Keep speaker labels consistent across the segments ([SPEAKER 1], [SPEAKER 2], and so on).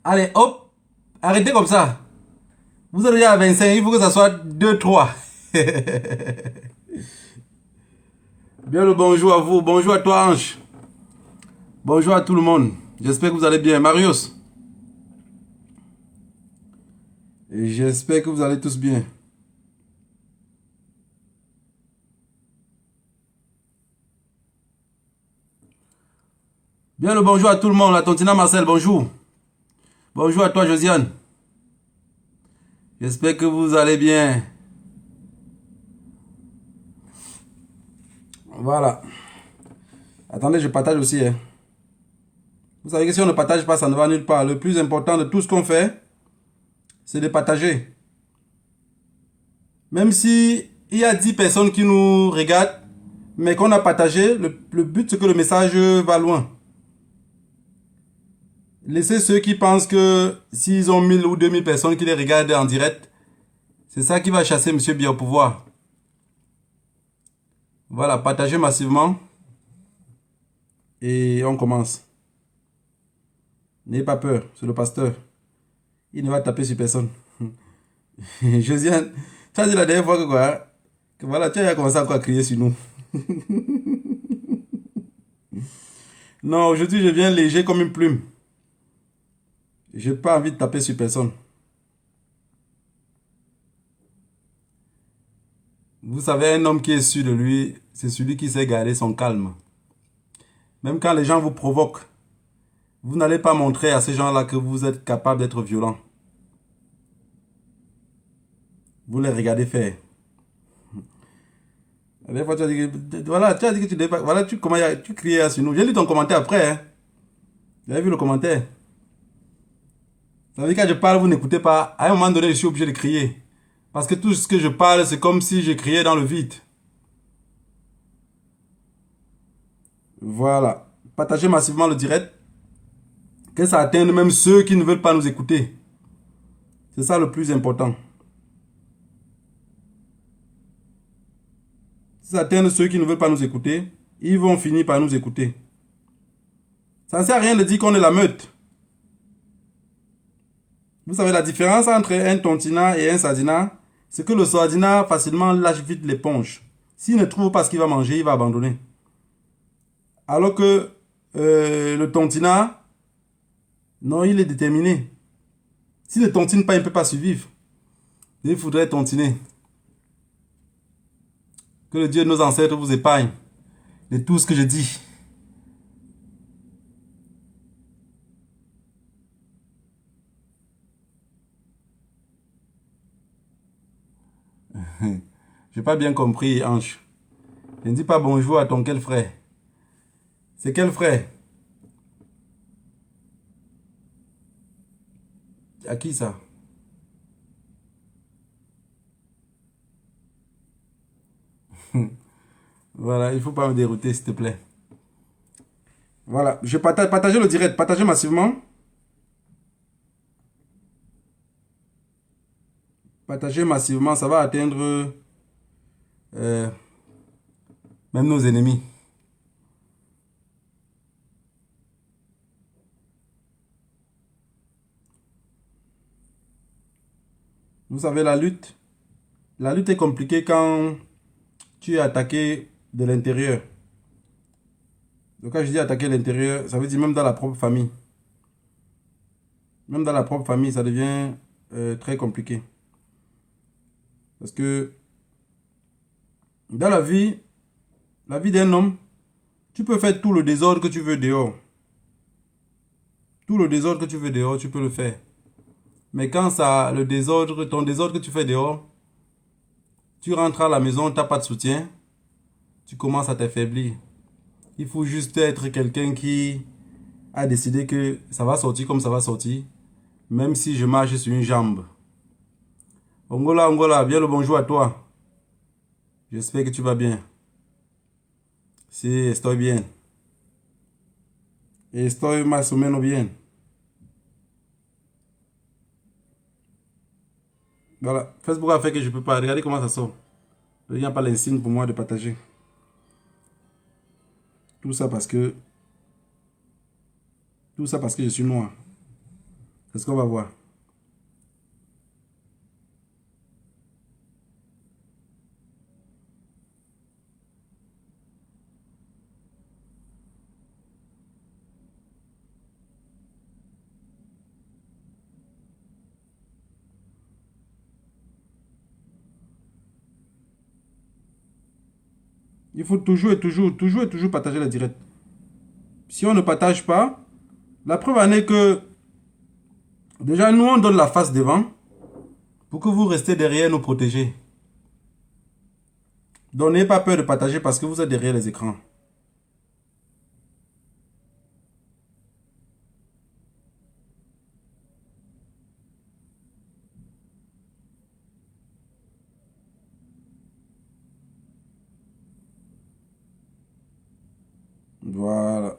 [SPEAKER 1] Allez, hop. Arrêtez comme ça. Vous êtes déjà à 25, il faut que ça soit 2, 3. Bien le bonjour à vous. Bonjour à toi, Ange. Bonjour à tout le monde. J'espère que vous allez bien. Marius. J'espère que vous allez tous bien. Bien le bonjour à tout le monde. La Tontina Marcel, bonjour. Bonjour à toi, Josiane. J'espère que vous allez bien. Voilà. Attendez, je partage aussi. Hein. Vous savez que si on ne partage pas, ça ne va nulle part. Le plus important de tout ce qu'on fait, c'est de partager. Même si il y a 10 personnes qui nous regardent, mais qu'on a partagé, le but c'est que le message va loin. Laissez ceux qui pensent que s'ils ont 1000 ou 2000 personnes qui les regardent en direct, c'est ça qui va chasser Monsieur Biya au pouvoir. Voilà, partagez massivement. Et on commence. N'ayez pas peur, c'est le pasteur. Il ne va taper sur personne. Josiane, tu as dit la dernière fois que quoi? Que voilà, tu as commencé à crier sur nous. Non, aujourd'hui je viens léger comme une plume. J'ai pas envie de taper sur personne. Vous savez, un homme qui est sûr de lui, c'est celui qui sait garder son calme. Même quand les gens vous provoquent, vous n'allez pas montrer à ces gens-là que vous êtes capable d'être violent. Vous les regardez faire. Des fois, tu as dit que, voilà, tu as dit que tu devais pas, voilà, tu criais sur nous. J'ai lu ton commentaire après. Hein. J'avais vu le commentaire. Ça veut dire que quand je parle, vous n'écoutez pas. À un moment donné, je suis obligé de crier. Parce que tout ce que je parle, c'est comme si je criais dans le vide. Voilà. Partagez massivement le direct. Que ça atteigne même ceux qui ne veulent pas nous écouter. C'est ça le plus important. Si ça atteint ceux qui ne veulent pas nous écouter, ils vont finir par nous écouter. Ça ne sert à rien de dire qu'on est la meute. Vous savez la différence entre un tontina et un sardina, c'est que le sardina facilement lâche vite l'éponge. S'il ne trouve pas ce qu'il va manger, il va abandonner. Alors que le tontina, non, il est déterminé. S'il ne tontine pas, il ne peut pas survivre. Il faudrait tontiner. Que le Dieu de nos ancêtres vous épargne de tout ce que je dis. J'ai pas bien compris, Ange. Je ne dis pas bonjour à ton quel frère. C'est quel frère? À qui ça? Voilà, il faut pas me dérouter, s'il te plaît. Voilà, je partage, partagez le direct, partagez massivement. Partagez massivement, ça va atteindre euh, même nos ennemis. Vous savez, la lutte est compliquée quand tu es attaqué de l'intérieur. Donc quand je dis attaquer l'intérieur, ça veut dire même dans la propre famille. Même dans la propre famille, ça devient très compliqué. Parce que dans la vie d'un homme, tu peux faire tout le désordre que tu veux dehors. Tout le désordre que tu veux dehors, tu peux le faire. Mais quand ça, le désordre, ton désordre que tu fais dehors, tu rentres à la maison, tu n'as pas de soutien, tu commences à t'affaiblir. Il faut juste être quelqu'un qui a décidé que ça va sortir comme ça va sortir, même si je marche sur une jambe. Ongola, Ongola, bien le bonjour à toi. J'espère que tu vas bien. Si, estoy bien. Estoy más o menos bien. Voilà, Facebook a fait que je peux pas. Regardez comment ça sort. Il n'y a pas l'insigne pour moi de partager. Tout ça parce que je suis noir. C'est ce qu'on va voir. Il faut toujours et toujours partager la directe. Si on ne partage pas, la preuve en est que déjà nous on donne la face devant pour que vous restez derrière nous protéger. Donc n'ayez pas peur de partager parce que vous êtes derrière les écrans. Voilà.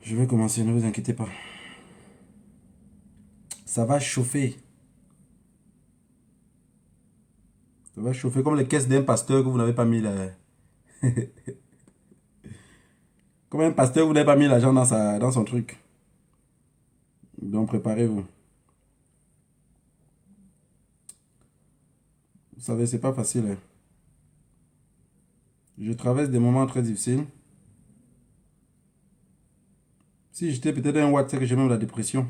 [SPEAKER 1] Je vais commencer, ne vous inquiétez pas. Ça va chauffer. Ça va chauffer comme les caisses d'un pasteur que vous n'avez pas mis là. Comme un pasteur, vous n'avez pas mis l'argent dans son truc. Donc préparez-vous. Vous savez, c'est pas facile. Hein. Je traverse des moments très difficiles. Si j'étais peut-être un watt, c'est que j'ai même la dépression.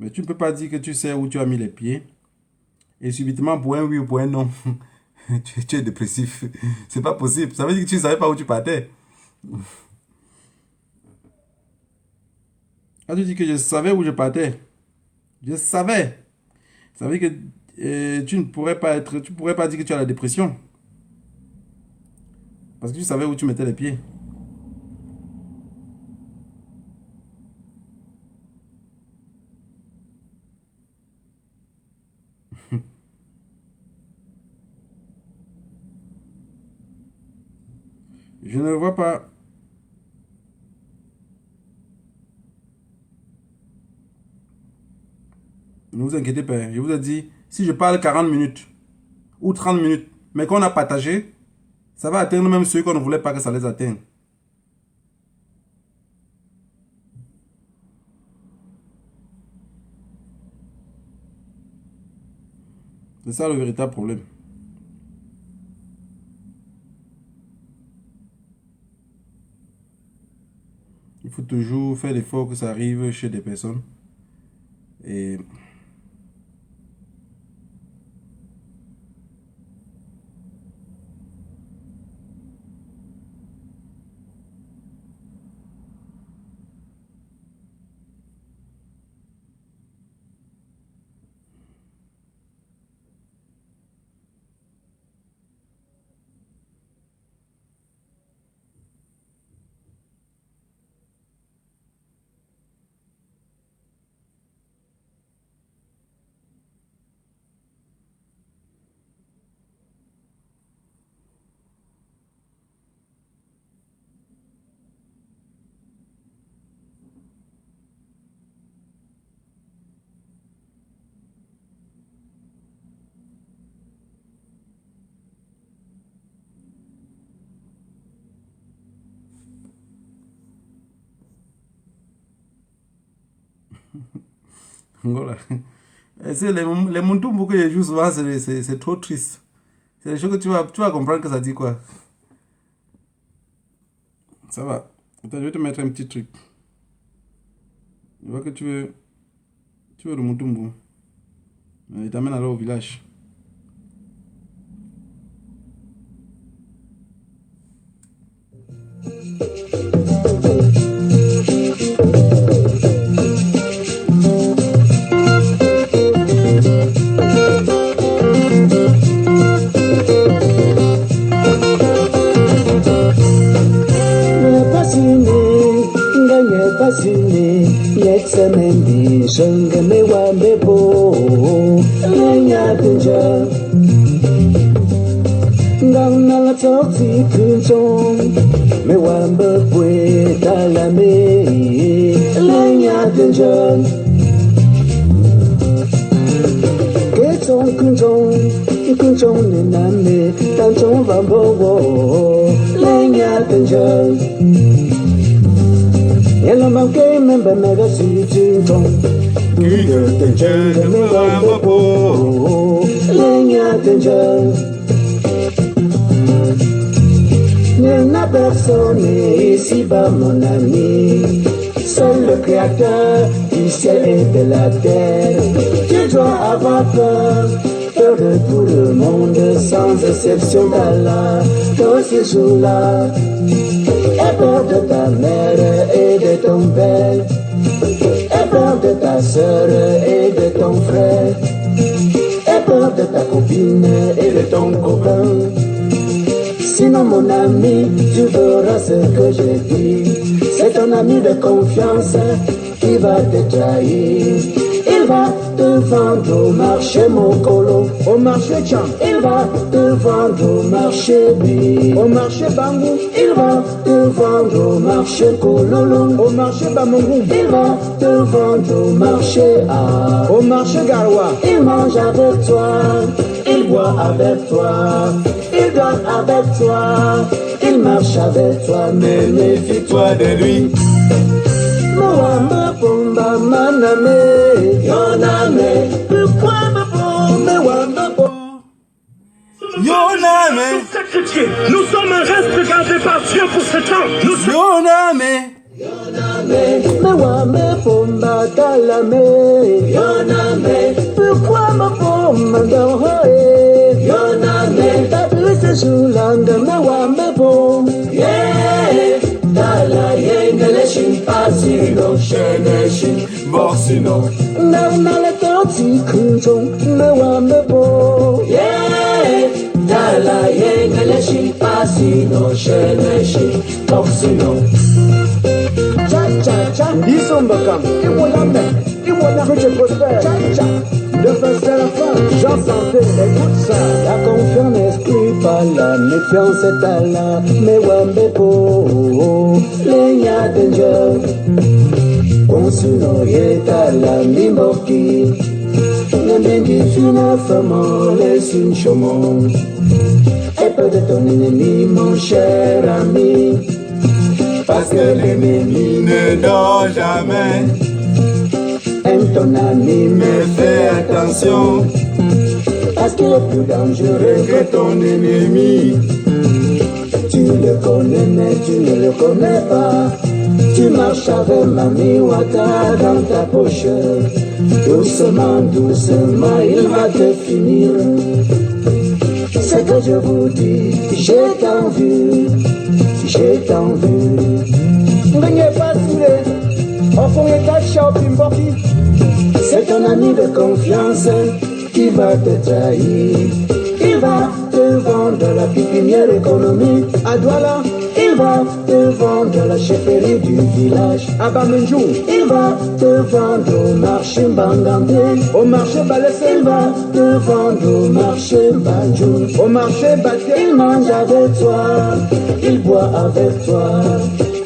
[SPEAKER 1] Mais tu ne peux pas dire que tu sais où tu as mis les pieds. Et subitement, pour un oui ou pour un non, tu es dépressif. C'est pas possible. Ça veut dire que tu ne savais pas où tu partais. Quand tu dis que je savais où je partais, je savais. Ça veut dire que tu ne pourrais pas être, tu pourrais pas dire que tu as la dépression. Parce que tu savais où tu mettais les pieds. Je ne le vois pas. Ne vous inquiétez pas. Je vous ai dit, si je parle 40 minutes ou 30 minutes, mais qu'on a partagé, ça va atteindre même ceux qu'on ne voulait pas que ça les atteigne. C'est ça le véritable problème. Il faut toujours faire l'effort que ça arrive chez des personnes. Et voilà. Et c'est les Muntumbu que je joue souvent, c'est trop triste. C'est des choses que tu vas comprendre que ça dit quoi. Ça va. Attends, je vais te mettre un petit truc. Je vois que tu veux le Muntumbu. Il t'amène alors au village.
[SPEAKER 2] Semendi shenge me wambe po nya pinja nga Nang nala tao ti kun chong me wan bơ quê ta la mê lên nhà tên chân kế trong kun chong nên nam mê tan trong vàng bô bô lên nhà tên chân nhà làm bao cái men bè mẹ đã suy chân trong cứ nhớ tên chân để mê wan bơ bô lên nhà tên chân. Il n'a personne ici-bas, mon ami. Seul le créateur du ciel et de la terre. Tu dois avoir peur de tout le monde, sans exception d'Allah. Dans ces jours-là, aie peur de ta mère et de ton père. Aie peur de ta soeur et de ton frère. Aie peur de ta copine et de ton copain. Sinon mon ami, tu verras ce que j'ai dit. C'est ton ami de confiance qui va te trahir. Il va te vendre au marché Mokolo, au marché Cham. Il va te vendre au marché Bi, au marché Bangou. Il va te vendre au marché Kololo, au marché Bamongou. Il va te vendre au marché A, au marché Garoua. Il mange avec toi, il boit avec toi. Il dort avec toi, il marche avec toi, mais méfie-toi de lui. Mwamba pomba maname, yoname, pourquoi me pombe, wamba pomba,
[SPEAKER 1] Yoname,
[SPEAKER 3] nous sommes un reste gardé par Dieu pour ce temps. Nous sommes
[SPEAKER 1] Yoname,
[SPEAKER 2] mwamba pomba talame, yoname, pourquoi me pombe, yoname, tapis sur l'angle, mwamba pomba, yeah. Dala yengele shimpazino shene shin
[SPEAKER 1] Borsino,
[SPEAKER 2] Nala toti kunjong me bo
[SPEAKER 1] yeah.
[SPEAKER 2] Dala yengele shimpazino shene shin Borsino Cha cha cha Isombakam Iwola que je prospère Cha cha de face à la fin, j'en sentais, écoute ça. La confiance n'exclut pas la méfiance est à la Mewambepo, Lenya danger. Consuno yeta la mimboki, Nendengi fina famo les une chomon. Et peu de ton ennemi, mon cher ami.
[SPEAKER 1] Parce que l'ennemi ne dort jamais.
[SPEAKER 2] Aime ton ami,
[SPEAKER 1] Mais fais attention,
[SPEAKER 2] parce qu'il est plus dangereux
[SPEAKER 1] que ton ennemi.
[SPEAKER 2] Tu le connais mais tu ne le connais pas. Tu marches avec Mami Wata dans ta poche. Doucement, doucement, il va te finir. C'est que je vous dis, j'ai tant vu. N'ayez pas c'est ton ami de confiance qui va te trahir. Il va te vendre la pépinière économique à Douala. Il va te vendre la chefferie du village à Bamenjou. Il va te vendre au marché Mbangandé, au marché Balessé. Il va te vendre au marché Banjou, au marché Baké. Il mange avec toi, il boit avec toi,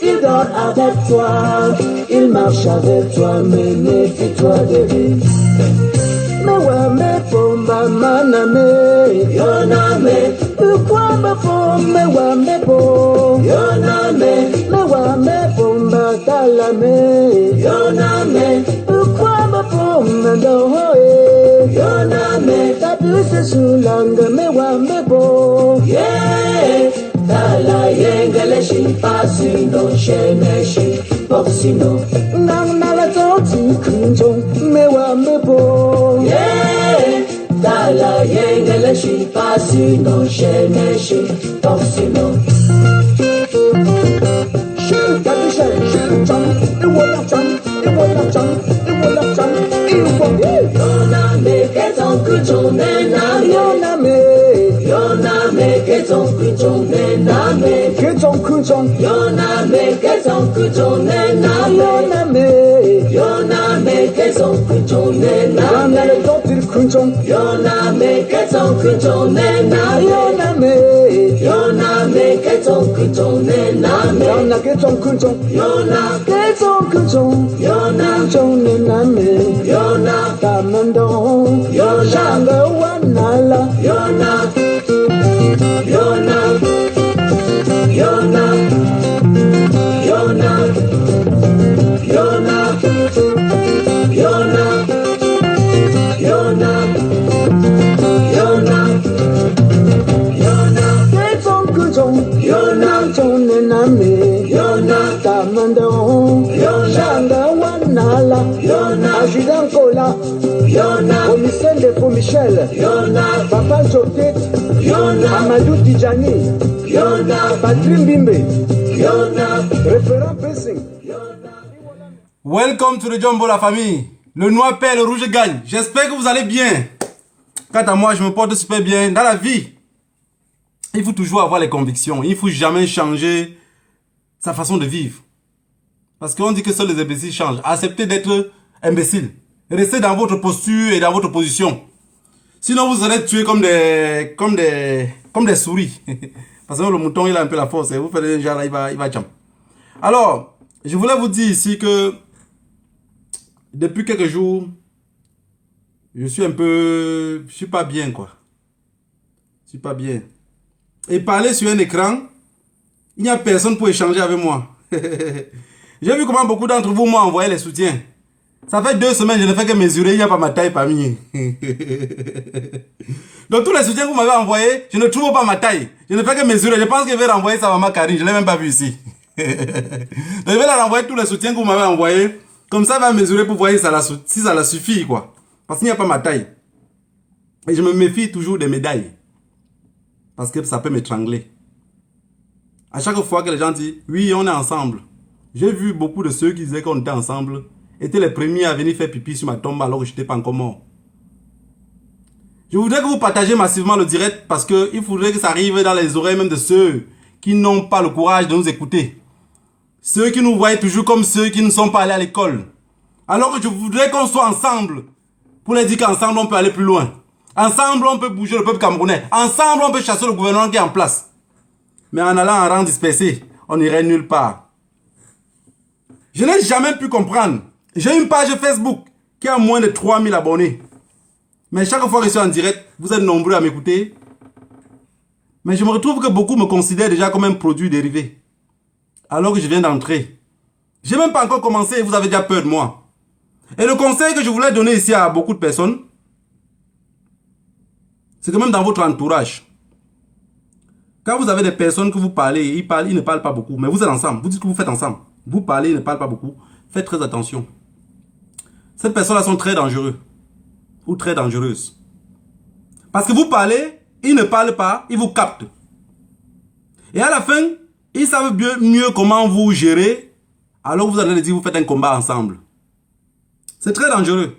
[SPEAKER 2] il dort avec toi, il marche avec toi, mais méfie-toi de lui. Mewame pomba maname, yoname, pourquoi me pombe, mewame pomba, yoname, mewame pomba talame, yoname, pourquoi me pombe dohoe, yoname, tapis sur langue, mewame pomba, yeah, tala yengele shimpasino, shene shimpasino, nang nala toti kunjong, mewame pomba, yeah, tala yengele shimpasino, shene shimpasino. Yoname, que ton kuchon nename, Yoname, que ton kuchon nename, que ton kuchon, Yoname, que ton kuchon nename, Yoname, que ton kuchon nename, kunchon, Yona me keton kunchon nena Yona me Yona me keton kunchon nena me Yona keton kunchon, Yona keton kunchon, Yona kunchon nena me Yona tamandon, Yona shanga wanala Yona Yona Yona Yona Yona Yona Yona Yona Yona Keton kunchon Yona chone name Yona tamandon Yona shanga wanala Yona ajudan kola Yona omisende pour Michel Yona Papa Jotet Yona Amadou Tijani Yona Patrick Mbimbe Yona référent Pessing.
[SPEAKER 1] Welcome to the Jumbo la famille. Le noir perd, le rouge gagne. J'espère que vous allez bien. Quant à moi, je me porte super bien. Dans la vie, il faut toujours avoir les convictions. Il ne faut jamais changer sa façon de vivre. Parce qu'on dit que seuls les imbéciles changent. Acceptez d'être imbécile. Restez dans votre posture et dans votre position. Sinon, vous serez tués comme des souris. Parce que le mouton, il a un peu la force. Et vous faites un genre là, il va jump. Alors, je voulais vous dire ici que depuis quelques jours, je suis pas bien, quoi. Je suis pas bien. Et parler sur un écran, il n'y a personne pour échanger avec moi. J'ai vu comment beaucoup d'entre vous m'ont envoyé les soutiens. Ça fait 2 semaines, je ne fais que mesurer, il n'y a pas ma taille parmi. Donc tous les soutiens que vous m'avez envoyés, je ne trouve pas ma taille. Je ne fais que mesurer. Je pense que je vais renvoyer ça à maman Karine. Je ne l'ai même pas vu ici. Donc je vais la renvoyer tous les soutiens que vous m'avez envoyés. Comme ça, elle va mesurer pour voir si ça la suffit, quoi. Parce qu'il n'y a pas ma taille. Et je me méfie toujours des médailles. Parce que ça peut m'étrangler. À chaque fois que les gens disent, oui, on est ensemble. J'ai vu beaucoup de ceux qui disaient qu'on était ensemble, étaient les premiers à venir faire pipi sur ma tombe alors que je n'étais pas encore mort. Je voudrais que vous partagez massivement le direct parce qu'il faudrait que ça arrive dans les oreilles même de ceux qui n'ont pas le courage de nous écouter. Ceux qui nous voient toujours comme ceux qui ne sont pas allés à l'école. Alors que je voudrais qu'on soit ensemble pour leur dire qu'ensemble on peut aller plus loin. Ensemble on peut bouger le peuple camerounais. Ensemble on peut chasser le gouvernement qui est en place. Mais en allant en rang dispersé, on n'irait nulle part. Je n'ai jamais pu comprendre. J'ai une page Facebook qui a moins de 3000 abonnés. Mais chaque fois que je suis en direct, vous êtes nombreux à m'écouter. Mais je me retrouve que beaucoup me considèrent déjà comme un produit dérivé. Alors que je viens d'entrer. Je n'ai même pas encore commencé et vous avez déjà peur de moi. Et le conseil que je voulais donner ici à beaucoup de personnes, c'est que même dans votre entourage, quand vous avez des personnes que vous parlez, ils ne parlent pas beaucoup, mais vous êtes ensemble, vous dites que vous faites ensemble. Vous parlez, ils ne parlent pas beaucoup. Faites très attention. Ces personnes-là sont très dangereuses. Ou très dangereuses. Parce que vous parlez, ils ne parlent pas, ils vous captent. Et à la fin, ils savent mieux comment vous gérer. Alors vous allez leur dire, vous faites un combat ensemble. C'est très dangereux.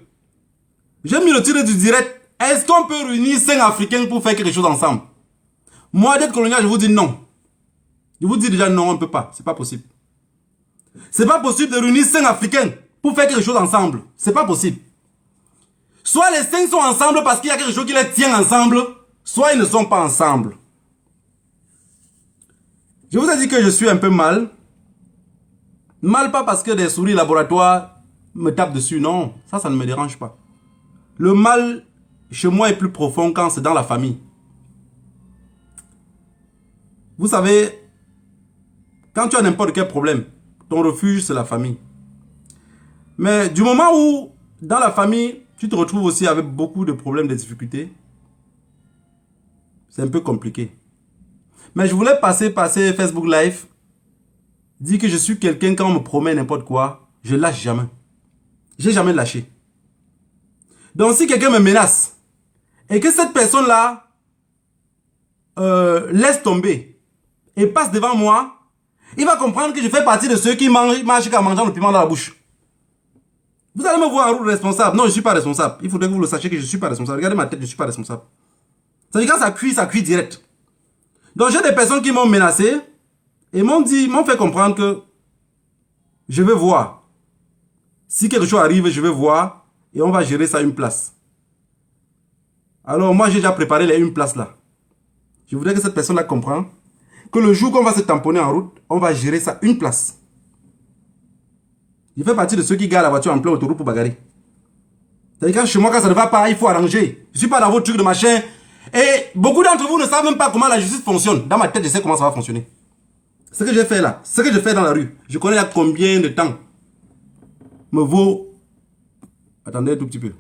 [SPEAKER 1] J'ai mis le titre du direct. Est-ce qu'on peut réunir 5 Africains pour faire quelque chose ensemble? Moi, d'être colonial, je vous dis non. Je vous dis déjà non, on ne peut pas. C'est pas possible. C'est pas possible de réunir 5 Africains pour faire quelque chose ensemble. C'est pas possible. Soit les 5 sont ensemble parce qu'il y a quelque chose qui les tient ensemble, soit ils ne sont pas ensemble. Je vous ai dit que je suis un peu mal. Mal pas parce que des souris laboratoires me tapent dessus, non. Ça ne me dérange pas. Le mal chez moi est plus profond quand c'est dans la famille. Vous savez, quand tu as n'importe quel problème, ton refuge c'est la famille. Mais du moment où dans la famille, tu te retrouves aussi avec beaucoup de problèmes, de difficultés, c'est un peu compliqué. Mais je voulais passer Facebook Live, dire que je suis quelqu'un quand on me promet n'importe quoi, je lâche jamais. J'ai jamais lâché. Donc si quelqu'un me menace et que cette personne-là laisse tomber et passe devant moi, il va comprendre que je fais partie de ceux qui marchent en mangeant le piment dans la bouche. Vous allez me voir en route responsable. Non, je ne suis pas responsable. Il faudrait que vous le sachiez que je ne suis pas responsable. Regardez ma tête, je ne suis pas responsable. Ça veut dire quand ça cuit direct. Donc j'ai des personnes qui m'ont menacé et m'ont fait comprendre que je vais voir. Si quelque chose arrive, je vais voir et on va gérer ça à une place. Alors moi, j'ai déjà préparé les une place là. Je voudrais que cette personne-là comprenne que le jour qu'on va se tamponner en route, on va gérer ça une place. Je fais partie de ceux qui garent la voiture en plein autoroute pour bagarrer. C'est-à-dire que chez moi, quand ça ne va pas, il faut arranger. Je ne suis pas dans vos trucs de machin. Et beaucoup d'entre vous ne savent même pas comment la justice fonctionne. Dans ma tête, je sais comment ça va fonctionner. Ce que j'ai fait là, ce que je fais dans la rue, je connais là combien de temps me vaut... Attendez un tout petit peu.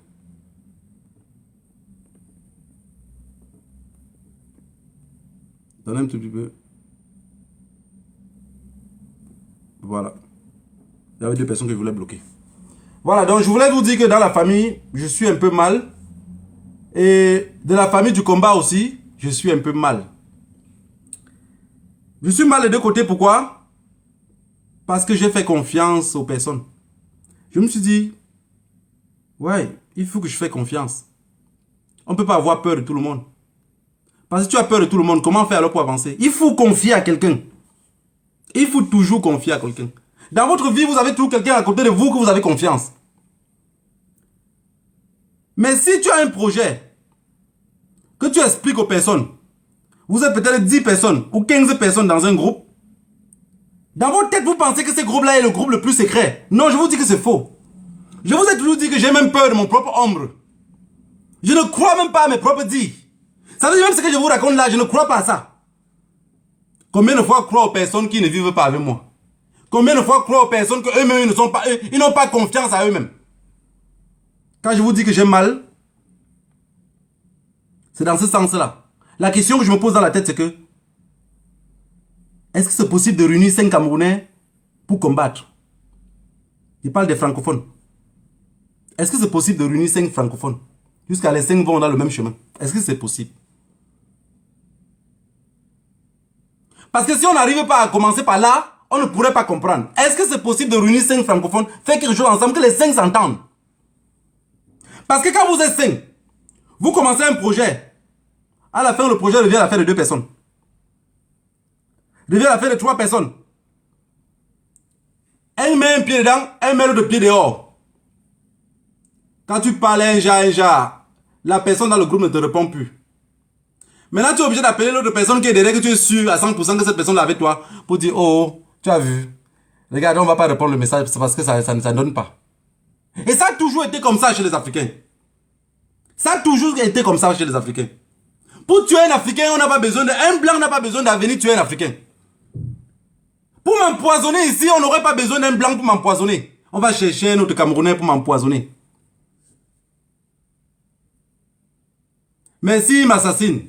[SPEAKER 1] Attendez un tout petit peu. Voilà. Il y avait deux personnes que je voulais bloquer. Voilà, donc je voulais vous dire que dans la famille, je suis un peu mal. Et de la famille du combat aussi, je suis un peu mal. Je suis mal des deux côtés, pourquoi? Parce que j'ai fait confiance aux personnes. Je me suis dit, ouais, il faut que je fasse confiance. On ne peut pas avoir peur de tout le monde. Parce que tu as peur de tout le monde, comment faire alors pour avancer? Il faut confier à quelqu'un. Il faut toujours confier à quelqu'un. Dans votre vie, vous avez toujours quelqu'un à côté de vous que vous avez confiance. Mais si tu as un projet, que tu expliques aux personnes, vous êtes peut-être 10 personnes ou 15 personnes dans un groupe, dans votre tête, vous pensez que ce groupe-là est le groupe le plus secret. Non, je vous dis que c'est faux. Je vous ai toujours dit que j'ai même peur de mon propre ombre. Je ne crois même pas à mes propres dits. Ça veut dire même ce que je vous raconte là, je ne crois pas à ça. Combien de fois croire aux personnes qui ne vivent pas avec moi? Combien de fois croire aux personnes qu'eux-mêmes ne sont pas, ils n'ont pas confiance à eux-mêmes? Quand je vous dis que j'ai mal, c'est dans ce sens-là. La question que je me pose dans la tête, c'est que est-ce que c'est possible de réunir 5 Camerounais pour combattre? Je parle des francophones. Est-ce que c'est possible de réunir 5 francophones? Jusqu'à les 5 vont dans le même chemin. Est-ce que c'est possible? Parce que si on n'arrive pas à commencer par là, on ne pourrait pas comprendre. Est-ce que c'est possible de réunir 5 francophones, faire quelque chose ensemble, que les 5 s'entendent? Parce que quand vous êtes 5, vous commencez un projet. À la fin, le projet devient l'affaire de 2 personnes. Devient l'affaire de 3 personnes. Elle met un pied dedans, elle met l'autre pied dehors. Quand tu parles un genre, la personne dans le groupe ne te répond plus. Maintenant, tu es obligé d'appeler l'autre personne qui est derrière, que tu es sûr à 100% que cette personne est avec toi, pour dire, oh, tu as vu. Regarde, on ne va pas répondre le message, c'est parce que ça ne donne pas. Et ça a toujours été comme ça chez les Africains. Ça a toujours été comme ça chez les Africains. Pour tuer un Africain, on n'a pas besoin un blanc n'a pas besoin de venir tuer un Africain. Pour m'empoisonner ici, on n'aurait pas besoin d'un blanc pour m'empoisonner. On va chercher un autre Camerounais pour m'empoisonner. Mais s'il m'assassine,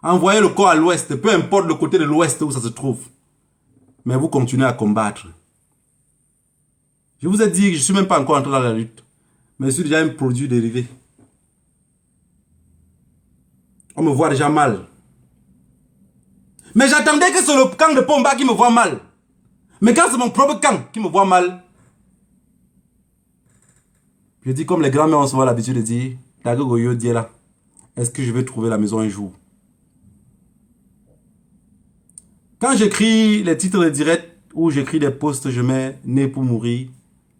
[SPEAKER 1] envoyez le corps à l'ouest, peu importe le côté de l'ouest où ça se trouve. Mais vous continuez à combattre. Je vous ai dit que je ne suis même pas encore entré dans la lutte. Mais je suis déjà un produit dérivé. On me voit déjà mal. Mais j'attendais que c'est le camp de Pomba qui me voit mal. Mais quand c'est mon propre camp qui me voit mal, je dis comme les grands-mères ont souvent l'habitude de dire, Tagogoyo Diela, est-ce que je vais trouver la maison un jour? Quand j'écris les titres de direct ou j'écris des posts, je mets né pour mourir.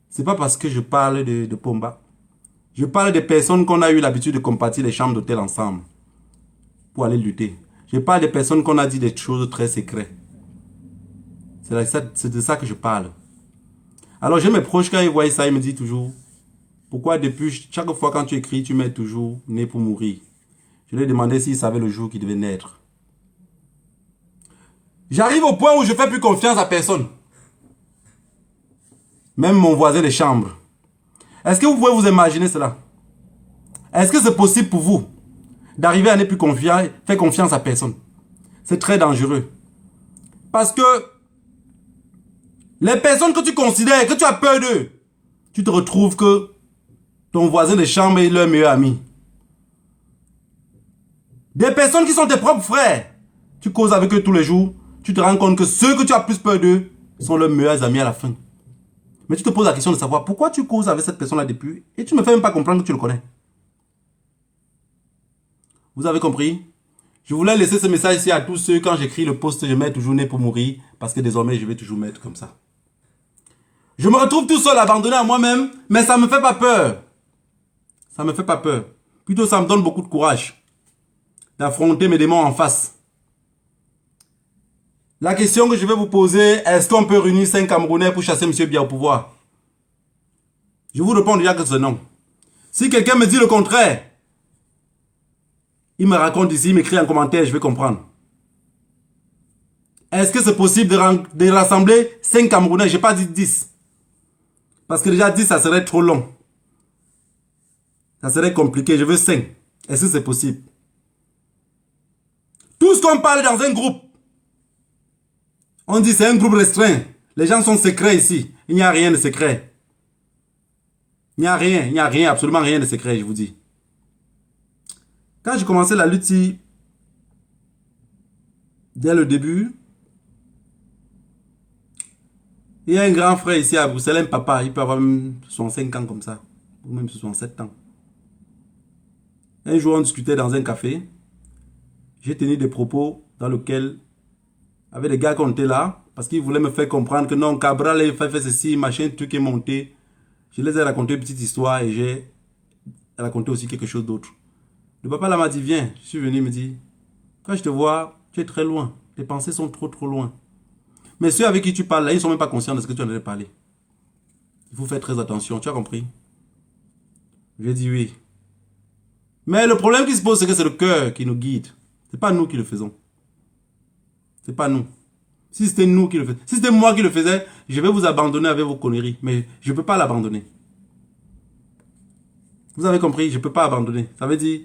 [SPEAKER 1] C'est pas parce que je parle de Pomba. Je parle des personnes qu'on a eu l'habitude de compartir les chambres d'hôtel ensemble pour aller lutter. Je parle des personnes qu'on a dit des choses très secrètes. C'est de ça que je parle. Alors j'ai mes proches, quand ils voient ça, ils me disent toujours, pourquoi depuis chaque fois quand tu écris, tu mets toujours né pour mourir? Je lui ai demandé s'ils savaient le jour qu'ils devaient naître. J'arrive au point où je ne fais plus confiance à personne. Même mon voisin de chambre. Est-ce que vous pouvez vous imaginer cela? Est-ce que c'est possible pour vous d'arriver à ne plus faire confiance à personne? C'est très dangereux. Parce que les personnes que tu considères, que tu as peur d'eux, tu te retrouves que ton voisin de chambre est leur meilleur ami. Des personnes qui sont tes propres frères, tu causes avec eux tous les jours, tu te rends compte que ceux que tu as plus peur d'eux sont leurs meilleurs amis à la fin. Mais tu te poses la question de savoir pourquoi tu causes avec cette personne-là depuis et tu ne me fais même pas comprendre que tu le connais. Vous avez compris? Je voulais laisser ce message ici à tous ceux, quand j'écris le post, je mets toujours né pour mourir, parce que désormais, je vais toujours mettre comme ça. Je me retrouve tout seul, abandonné à moi-même, mais ça ne me fait pas peur. Ça ne me fait pas peur. Plutôt, ça me donne beaucoup de courage. d'affronter mes démons en face. La question que je vais vous poser, est-ce qu'on peut réunir 5 Camerounais pour chasser M. Biya au pouvoir? Je vous réponds déjà que c'est non. Si quelqu'un me dit le contraire, il me raconte ici, il m'écrit en commentaire, je vais comprendre. Est-ce que c'est possible de rassembler 5 Camerounais? Je n'ai pas dit 10. Parce que déjà 10, ça serait trop long. Ça serait compliqué, je veux 5. Est-ce que c'est possible? Tout ce qu'on parle dans un groupe, on dit c'est un groupe restreint. Les gens sont secrets ici. Il n'y a rien de secret. Il n'y a rien, absolument rien de secret, je vous dis. Quand j'ai commencé la lutte ici, dès le début, il y a un grand frère ici à Bruxelles, un papa, il peut avoir même 65 ans comme ça, ou même 67 ans. Un jour, on discutait dans un café. J'ai tenu des propos dans lesquels, avec des gars qui étaient là, parce qu'ils voulaient me faire comprendre que non, Cabral a fait ceci, machin, truc est monté. Je les ai raconté une petite histoire et j'ai raconté aussi quelque chose d'autre. Le papa là m'a dit, viens, je suis venu, il me dit, quand je te vois, tu es très loin. Tes pensées sont trop loin. Mais ceux avec qui tu parles là, ils ne sont même pas conscients de ce que tu en as parlé. Il faut faire très attention, tu as compris? J'ai dit oui. Mais le problème qui se pose, c'est que c'est le cœur qui nous guide. Ce n'est pas nous qui le faisons. Ce n'est pas nous. Si c'était nous qui le faisions, si c'était moi qui le faisais, je vais vous abandonner avec vos conneries. Mais je ne peux pas l'abandonner. Vous avez compris? Je ne peux pas abandonner. Ça veut dire,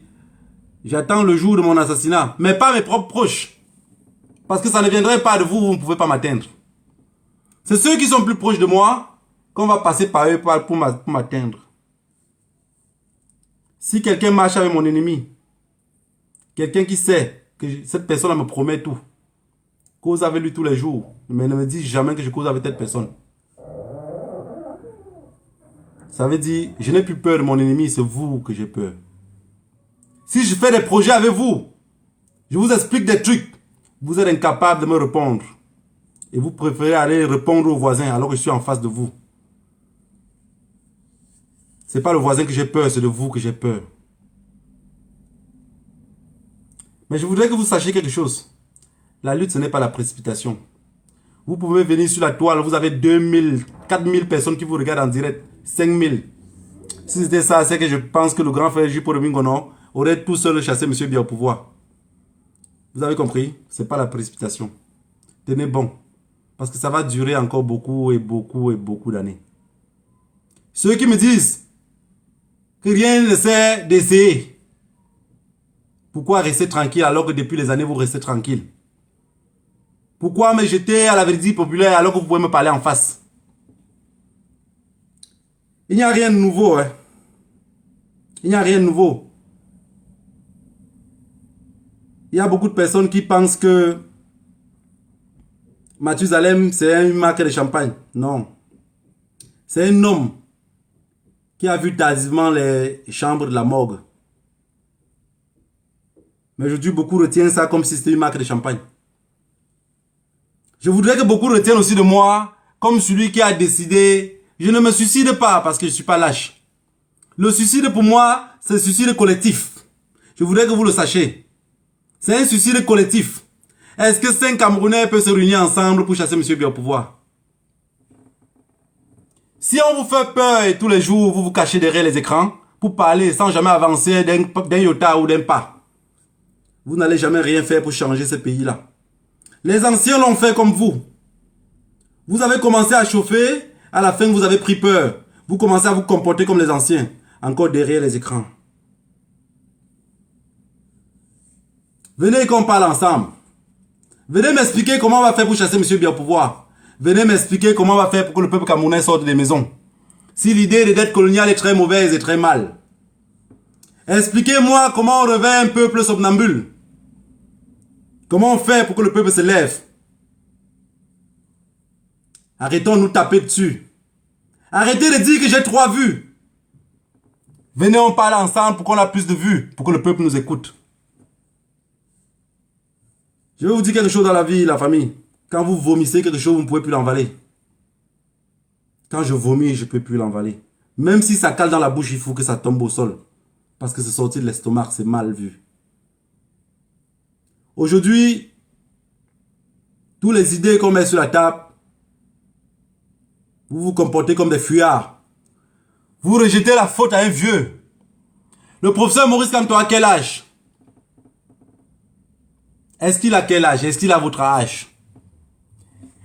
[SPEAKER 1] j'attends le jour de mon assassinat, mais pas mes propres proches. Parce que ça ne viendrait pas de vous, vous ne pouvez pas m'atteindre. C'est ceux qui sont plus proches de moi qu'on va passer par eux pour m'atteindre. Si quelqu'un marche avec mon ennemi, quelqu'un qui sait que cette personne me promet tout, cause avec lui tous les jours, mais ne me dit jamais que je cause avec cette personne. Ça veut dire, je n'ai plus peur de mon ennemi, c'est vous que j'ai peur. Si je fais des projets avec vous, je vous explique des trucs, vous êtes incapable de me répondre. Et vous préférez aller répondre aux voisins alors que je suis en face de vous. Ce n'est pas le voisin que j'ai peur, c'est de vous que j'ai peur. Mais je voudrais que vous sachiez quelque chose. La lutte, ce n'est pas la précipitation. Vous pouvez venir sur la toile, vous avez 2000, 4000 personnes qui vous regardent en direct, 5000. Si c'était ça, c'est que je pense que le grand frère Jupo de Mingono aurait tout seul chassé M. Biya au pouvoir. Vous avez compris? Ce n'est pas la précipitation. Tenez bon. Parce que ça va durer encore beaucoup d'années. Ceux qui me disent que rien ne sert d'essayer. Pourquoi rester tranquille alors que depuis les années vous restez tranquille? Pourquoi me jeter à la vérité populaire alors que vous pouvez me parler en face? Il n'y a rien de nouveau. Hein? Il n'y a rien de nouveau. Il y a beaucoup de personnes qui pensent que Mathusalem, c'est une marque de champagne. Non. C'est un homme qui a vu tardivement les chambres de la morgue. Mais aujourd'hui, beaucoup retiennent ça comme si c'était une marque de champagne. Je voudrais que beaucoup retiennent aussi de moi comme celui qui a décidé, je ne me suicide pas parce que je ne suis pas lâche. Le suicide pour moi, c'est un suicide collectif. Je voudrais que vous le sachiez. C'est un suicide collectif. Est-ce que 5 Camerounais peuvent se réunir ensemble pour chasser M. Biya au pouvoir? Si on vous fait peur et tous les jours vous vous cachez derrière les écrans pour parler sans jamais avancer d'un iota ou d'un pas, vous n'allez jamais rien faire pour changer ce pays-là. Les anciens l'ont fait comme vous. Vous avez commencé à chauffer, à la fin vous avez pris peur. Vous commencez à vous comporter comme les anciens, encore derrière les écrans. Venez qu'on parle ensemble. Venez m'expliquer comment on va faire pour chasser M. Biya au pouvoir. Venez m'expliquer comment on va faire pour que le peuple camerounais sorte des maisons. Si l'idée de dette coloniale est très mauvaise et très mal. Expliquez-moi comment on revêt un peuple somnambule. Comment on fait pour que le peuple se lève? Arrêtons de nous taper dessus. Arrêtez de dire que j'ai 3 vues. Venez, on parle ensemble pour qu'on ait plus de vues, pour que le peuple nous écoute. Je vais vous dire quelque chose dans la vie, la famille. Quand vous vomissez quelque chose, vous ne pouvez plus l'envaler. Quand je vomis, je ne peux plus l'envaler. Même si ça cale dans la bouche, il faut que ça tombe au sol. Parce que c'est sorti de l'estomac, c'est mal vu. Aujourd'hui, toutes les idées qu'on met sur la table, vous vous comportez comme des fuyards. Vous rejetez la faute à un vieux. Le professeur Maurice Kamto a quel âge? Est-ce qu'il a quel âge? Est-ce qu'il a votre âge?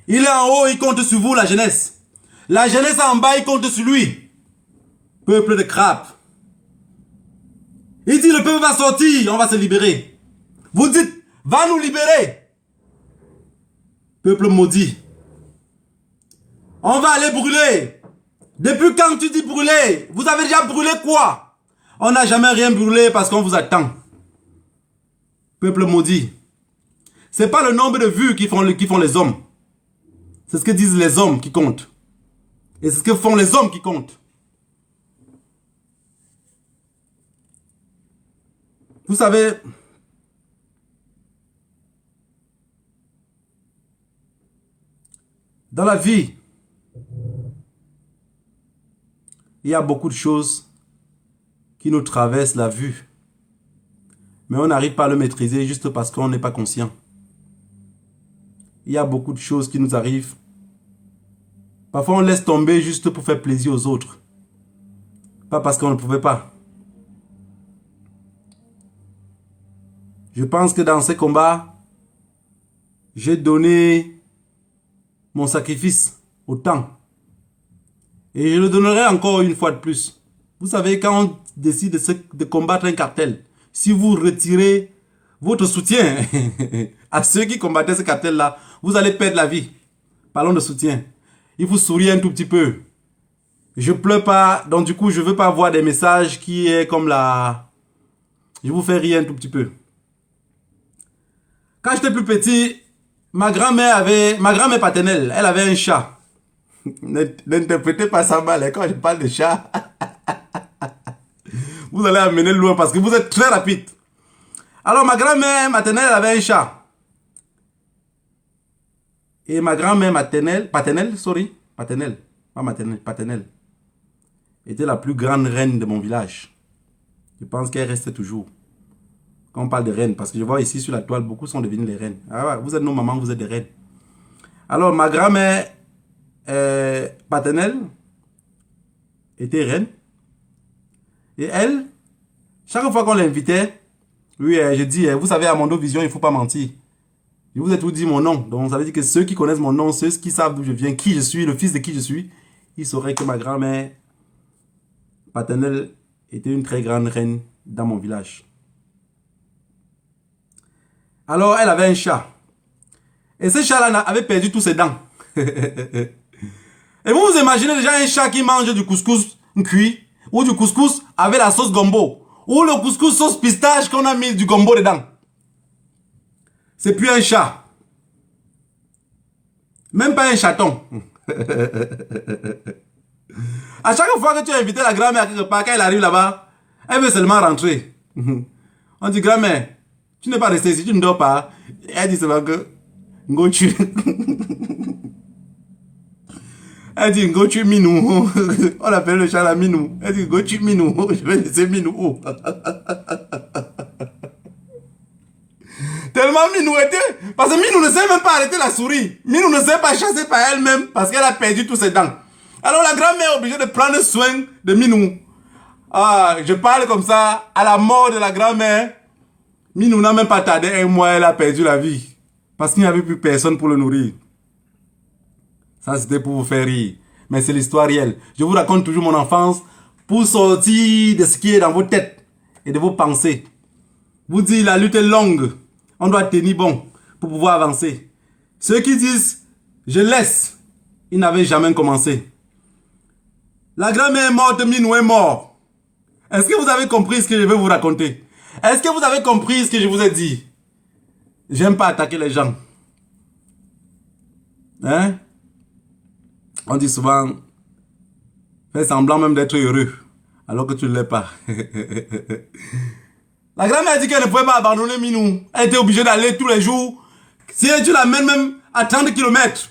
[SPEAKER 1] Il est en haut, il compte sur vous, la jeunesse. La jeunesse en bas, il compte sur lui. Peuple de crapes. Il dit le peuple va sortir, on va se libérer. Vous dites, va nous libérer. Peuple maudit. On va aller brûler. Depuis quand tu dis brûler? Vous avez déjà brûlé quoi? On n'a jamais rien brûlé parce qu'on vous attend. Peuple maudit. C'est pas le nombre de vues qui font les hommes. C'est ce que disent les hommes qui comptent. Et c'est ce que font les hommes qui comptent. Vous savez, dans la vie, il y a beaucoup de choses qui nous traversent la vue. Mais on n'arrive pas à le maîtriser juste parce qu'on n'est pas conscient. Il y a beaucoup de choses qui nous arrivent. Parfois, on laisse tomber juste pour faire plaisir aux autres. Pas parce qu'on ne pouvait pas. Je pense que dans ces combats, j'ai donné mon sacrifice au temps. Et je le donnerai encore une fois de plus. Vous savez, quand on décide de combattre un cartel, si vous retirez votre soutien à ceux qui combattaient ce cartel-là, vous allez perdre la vie. Parlons de soutien. Il faut sourire un tout petit peu. Je pleure pas, donc du coup, je veux pas voir des messages qui est comme la... Je vous fais rire un tout petit peu. Quand j'étais plus petit, ma grand-mère paternelle, elle avait un chat. N'interprétez pas ça mal, hein, quand je parle de chat. Vous allez amener loin parce que vous êtes très rapide. Alors ma grand-mère maternelle, elle avait un chat. Et ma grand-mère paternelle, était la plus grande reine de mon village. Je pense qu'elle reste toujours. Quand on parle de reines, parce que je vois ici sur la toile, beaucoup sont devenus les reines. Ah ouais, vous êtes nos mamans, vous êtes des reines. Alors ma grand-mère paternelle était reine. Et elle, chaque fois qu'on l'invitait, oui, je dis, vous savez, à Mondo Vision, il ne faut pas mentir. Je vous ai tout dit mon nom. Donc ça veut dire que ceux qui connaissent mon nom, ceux qui savent d'où je viens, qui je suis, le fils de qui je suis, ils sauraient que ma grand-mère paternelle était une très grande reine dans mon village. Alors, elle avait un chat. Et ce chat-là avait perdu tous ses dents. Et vous vous imaginez déjà un chat qui mange du couscous cuit ou du couscous avec la sauce gombo ou le couscous sauce pistache qu'on a mis du gombo dedans. C'est plus un chat. Même pas un chaton. À chaque fois que tu as invité la grand-mère à quelque part, quand elle arrive là-bas, elle veut seulement rentrer. On dit, grand-mère, tu n'es pas restée ici, tu ne dors pas. Elle dit seulement que Ngochu. Elle dit Ngochu Minou. On appelle le chat la Minou. Elle dit Ngochu Minou. Je vais laisser Minou. Tellement Minou était. Parce que Minou ne sait même pas arrêter la souris. Minou ne sait pas chasser par elle-même parce qu'elle a perdu tous ses dents. Alors la grand-mère est obligée de prendre soin de Minou. Ah, je parle comme ça. À la mort de la grand-mère, Minou n'a même pas tardé un mois, elle a perdu la vie. Parce qu'il n'y avait plus personne pour le nourrir. Ça, c'était pour vous faire rire. Mais c'est l'histoire réelle. Je vous raconte toujours mon enfance pour sortir de ce qui est dans vos têtes et de vos pensées. Vous dites, la lutte est longue. On doit tenir bon pour pouvoir avancer. Ceux qui disent, je laisse, ils n'avaient jamais commencé. La grand-mère est morte, Minou est mort. Est-ce que vous avez compris ce que je vais vous raconter? Est-ce que vous avez compris ce que je vous ai dit? J'aime pas attaquer les gens. Hein? On dit souvent, fais semblant même d'être heureux, alors que tu ne l'es pas. La grand-mère a dit qu'elle ne pouvait pas abandonner Minou. Elle était obligée d'aller tous les jours. Si tu l'amènes même à 30 km,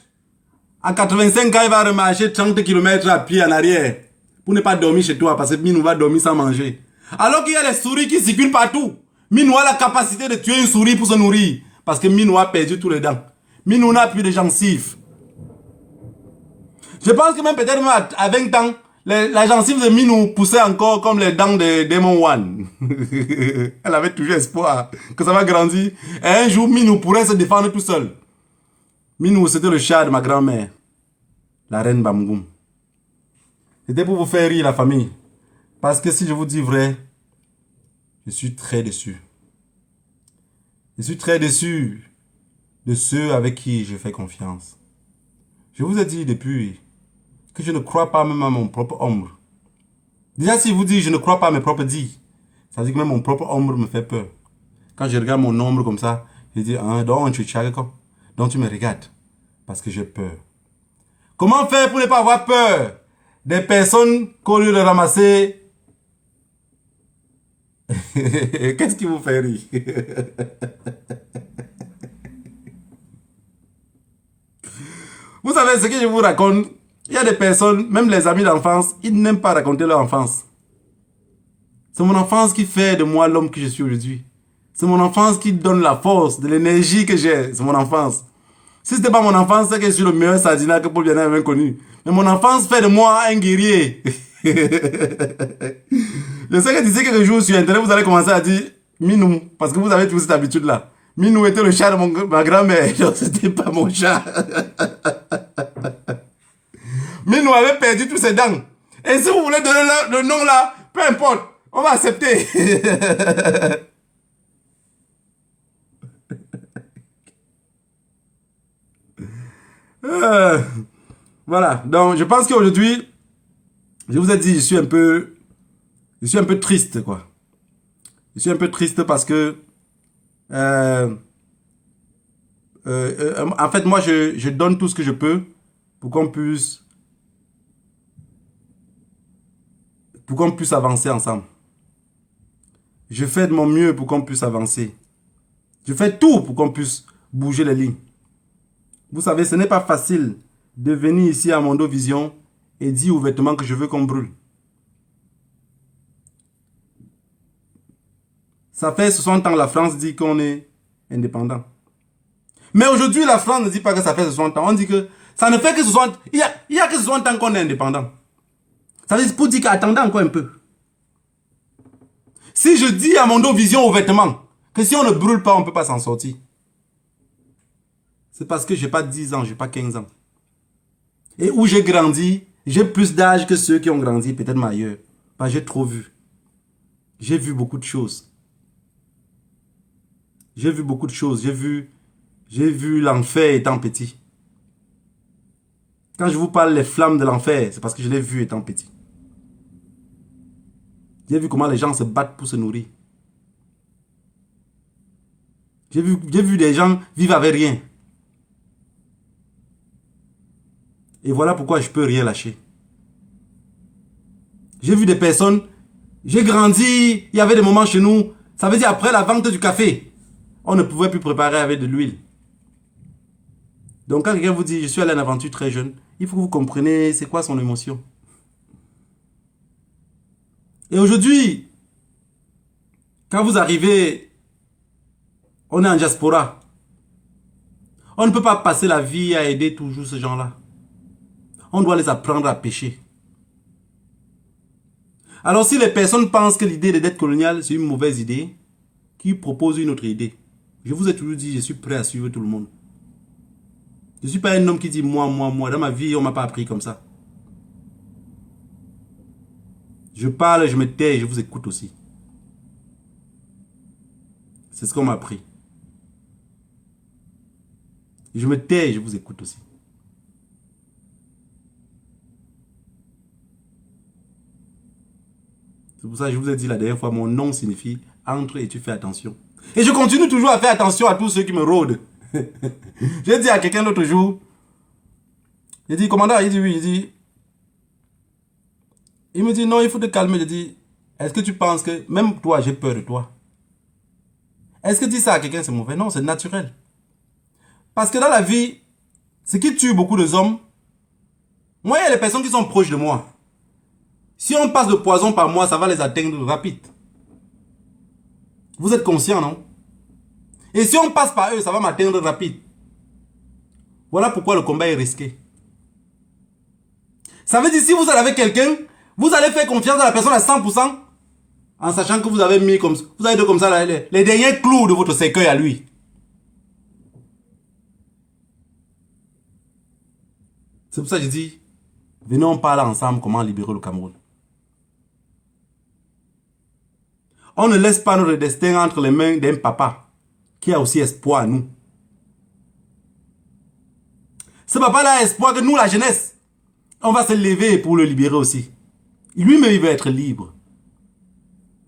[SPEAKER 1] à 85 ans, il va remarcher 30 km à pied en arrière. Pour ne pas dormir chez toi, parce que Minou va dormir sans manger. Alors qu'il y a des souris qui circulent partout. Minou a la capacité de tuer une souris pour se nourrir. parce que Minou a perdu tous les dents. Minou n'a plus de gencives. Je pense que même peut-être à 20 ans, la gencive de Minou poussait encore comme les dents de Demon One. Elle avait toujours espoir que ça va grandir. Et un jour, Minou pourrait se défendre tout seul. Minou, c'était le chat de ma grand-mère, la reine Bamgoum. C'était pour vous faire rire, la famille. Parce que si je vous dis vrai, je suis très déçu. Je suis très déçu de ceux avec qui je fais confiance. Je vous ai dit depuis que je ne crois pas même à mon propre ombre. Déjà, si je vous dis je ne crois pas à mes propres dits, ça veut dire que même mon propre ombre me fait peur. Quand je regarde mon ombre comme ça, je dis, donc tu me regardes. Parce que j'ai peur. Comment faire pour ne pas avoir peur des personnes qu'au lieu de ramasser... Qu'est-ce qui vous fait rire? Vous savez ce que je vous raconte? Il y a des personnes, même les amis d'enfance, ils n'aiment pas raconter leur enfance. C'est mon enfance qui fait de moi l'homme que je suis aujourd'hui. C'est mon enfance qui donne la force, de l'énergie que j'ai. C'est mon enfance. Si ce n'était pas mon enfance, c'est que je suis le meilleur sardinat que Paul Biana ait connu. Mais mon enfance fait de moi un guerrier. Je sais que d'ici quelques jours sur Internet, vous allez commencer à dire Minou, parce que vous avez toujours cette habitude-là. Minou était le chat de ma grand-mère. Donc, c'était pas mon chat. Minou avait perdu tous ses dents. Et si vous voulez donner le nom là, peu importe, on va accepter. Voilà, donc je pense qu'aujourd'hui, je vous ai dit, je suis un peu triste, quoi. Je suis un peu triste parce que, en fait, moi, je donne tout ce que je peux pour qu'on puisse avancer ensemble. Je fais de mon mieux pour qu'on puisse avancer. Je fais tout pour qu'on puisse bouger les lignes. Vous savez, ce n'est pas facile de venir ici à Mondo Vision et dire ouvertement que je veux qu'on brûle. Ça fait 60 ans que la France dit qu'on est indépendant. Mais aujourd'hui, la France ne dit pas que ça fait 60 ans. On dit que ça ne fait que 60... Il y a que 60 ans qu'on est indépendant. Ça veut dire pour dire qu'attendez encore un peu. Si je dis à Mondo Vision ouvertement que si on ne brûle pas, on ne peut pas s'en sortir. C'est parce que je n'ai pas 10 ans, je n'ai pas 15 ans. Et où j'ai grandi, j'ai plus d'âge que ceux qui ont grandi, peut-être ailleurs. Parce que j'ai trop vu. J'ai vu beaucoup de choses. J'ai vu beaucoup de choses. J'ai vu l'enfer étant petit. Quand je vous parle des flammes de l'enfer, c'est parce que je l'ai vu étant petit. J'ai vu comment les gens se battent pour se nourrir. J'ai vu des gens vivre avec rien. Et voilà pourquoi je peux rien lâcher. J'ai vu des personnes, j'ai grandi, il y avait des moments chez nous, ça veut dire après la vente du café, on ne pouvait plus préparer avec de l'huile. Donc quand quelqu'un vous dit, je suis allé à une aventure très jeune, il faut que vous compreniez c'est quoi son émotion. Et aujourd'hui, quand vous arrivez, on est en diaspora. On ne peut pas passer la vie à aider toujours ces gens-là. On doit les apprendre à pêcher. Alors si les personnes pensent que l'idée des dettes coloniales c'est une mauvaise idée, qui propose une autre idée? Je vous ai toujours dit, je suis prêt à suivre tout le monde. Je ne suis pas un homme qui dit moi. Dans ma vie, on ne m'a pas appris comme ça. Je parle, je me tais et je vous écoute aussi. C'est ce qu'on m'a appris. Je me tais et je vous écoute aussi. C'est pour ça que je vous ai dit la dernière fois, mon nom signifie entre et tu fais attention. Et je continue toujours à faire attention à tous ceux qui me rôdent. J'ai dit à quelqu'un l'autre jour, j'ai dit, commandant, il dit oui, il me dit non, il faut te calmer. Je dis, est-ce que tu penses que, même toi, j'ai peur de toi? Est-ce que dire ça à quelqu'un c'est mauvais? Non, c'est naturel. Parce que dans la vie, ce qui tue beaucoup de hommes, moi, il y a des personnes qui sont proches de moi. Si on passe le poison par moi, ça va les atteindre rapide. Vous êtes conscient, non? Et si on passe par eux, ça va m'atteindre rapide. Voilà pourquoi le combat est risqué. Ça veut dire si vous êtes avec quelqu'un, vous allez faire confiance à la personne à 100%, en sachant que vous avez mis comme ça, vous avez dit comme ça les derniers clous de votre cercueil à lui. C'est pour ça que je dis, venez on parle ensemble comment libérer le Cameroun. On ne laisse pas notre destin entre les mains d'un papa qui a aussi espoir à nous. Ce papa-là a espoir que nous, la jeunesse, on va se lever pour le libérer aussi. Lui-même, il veut être libre.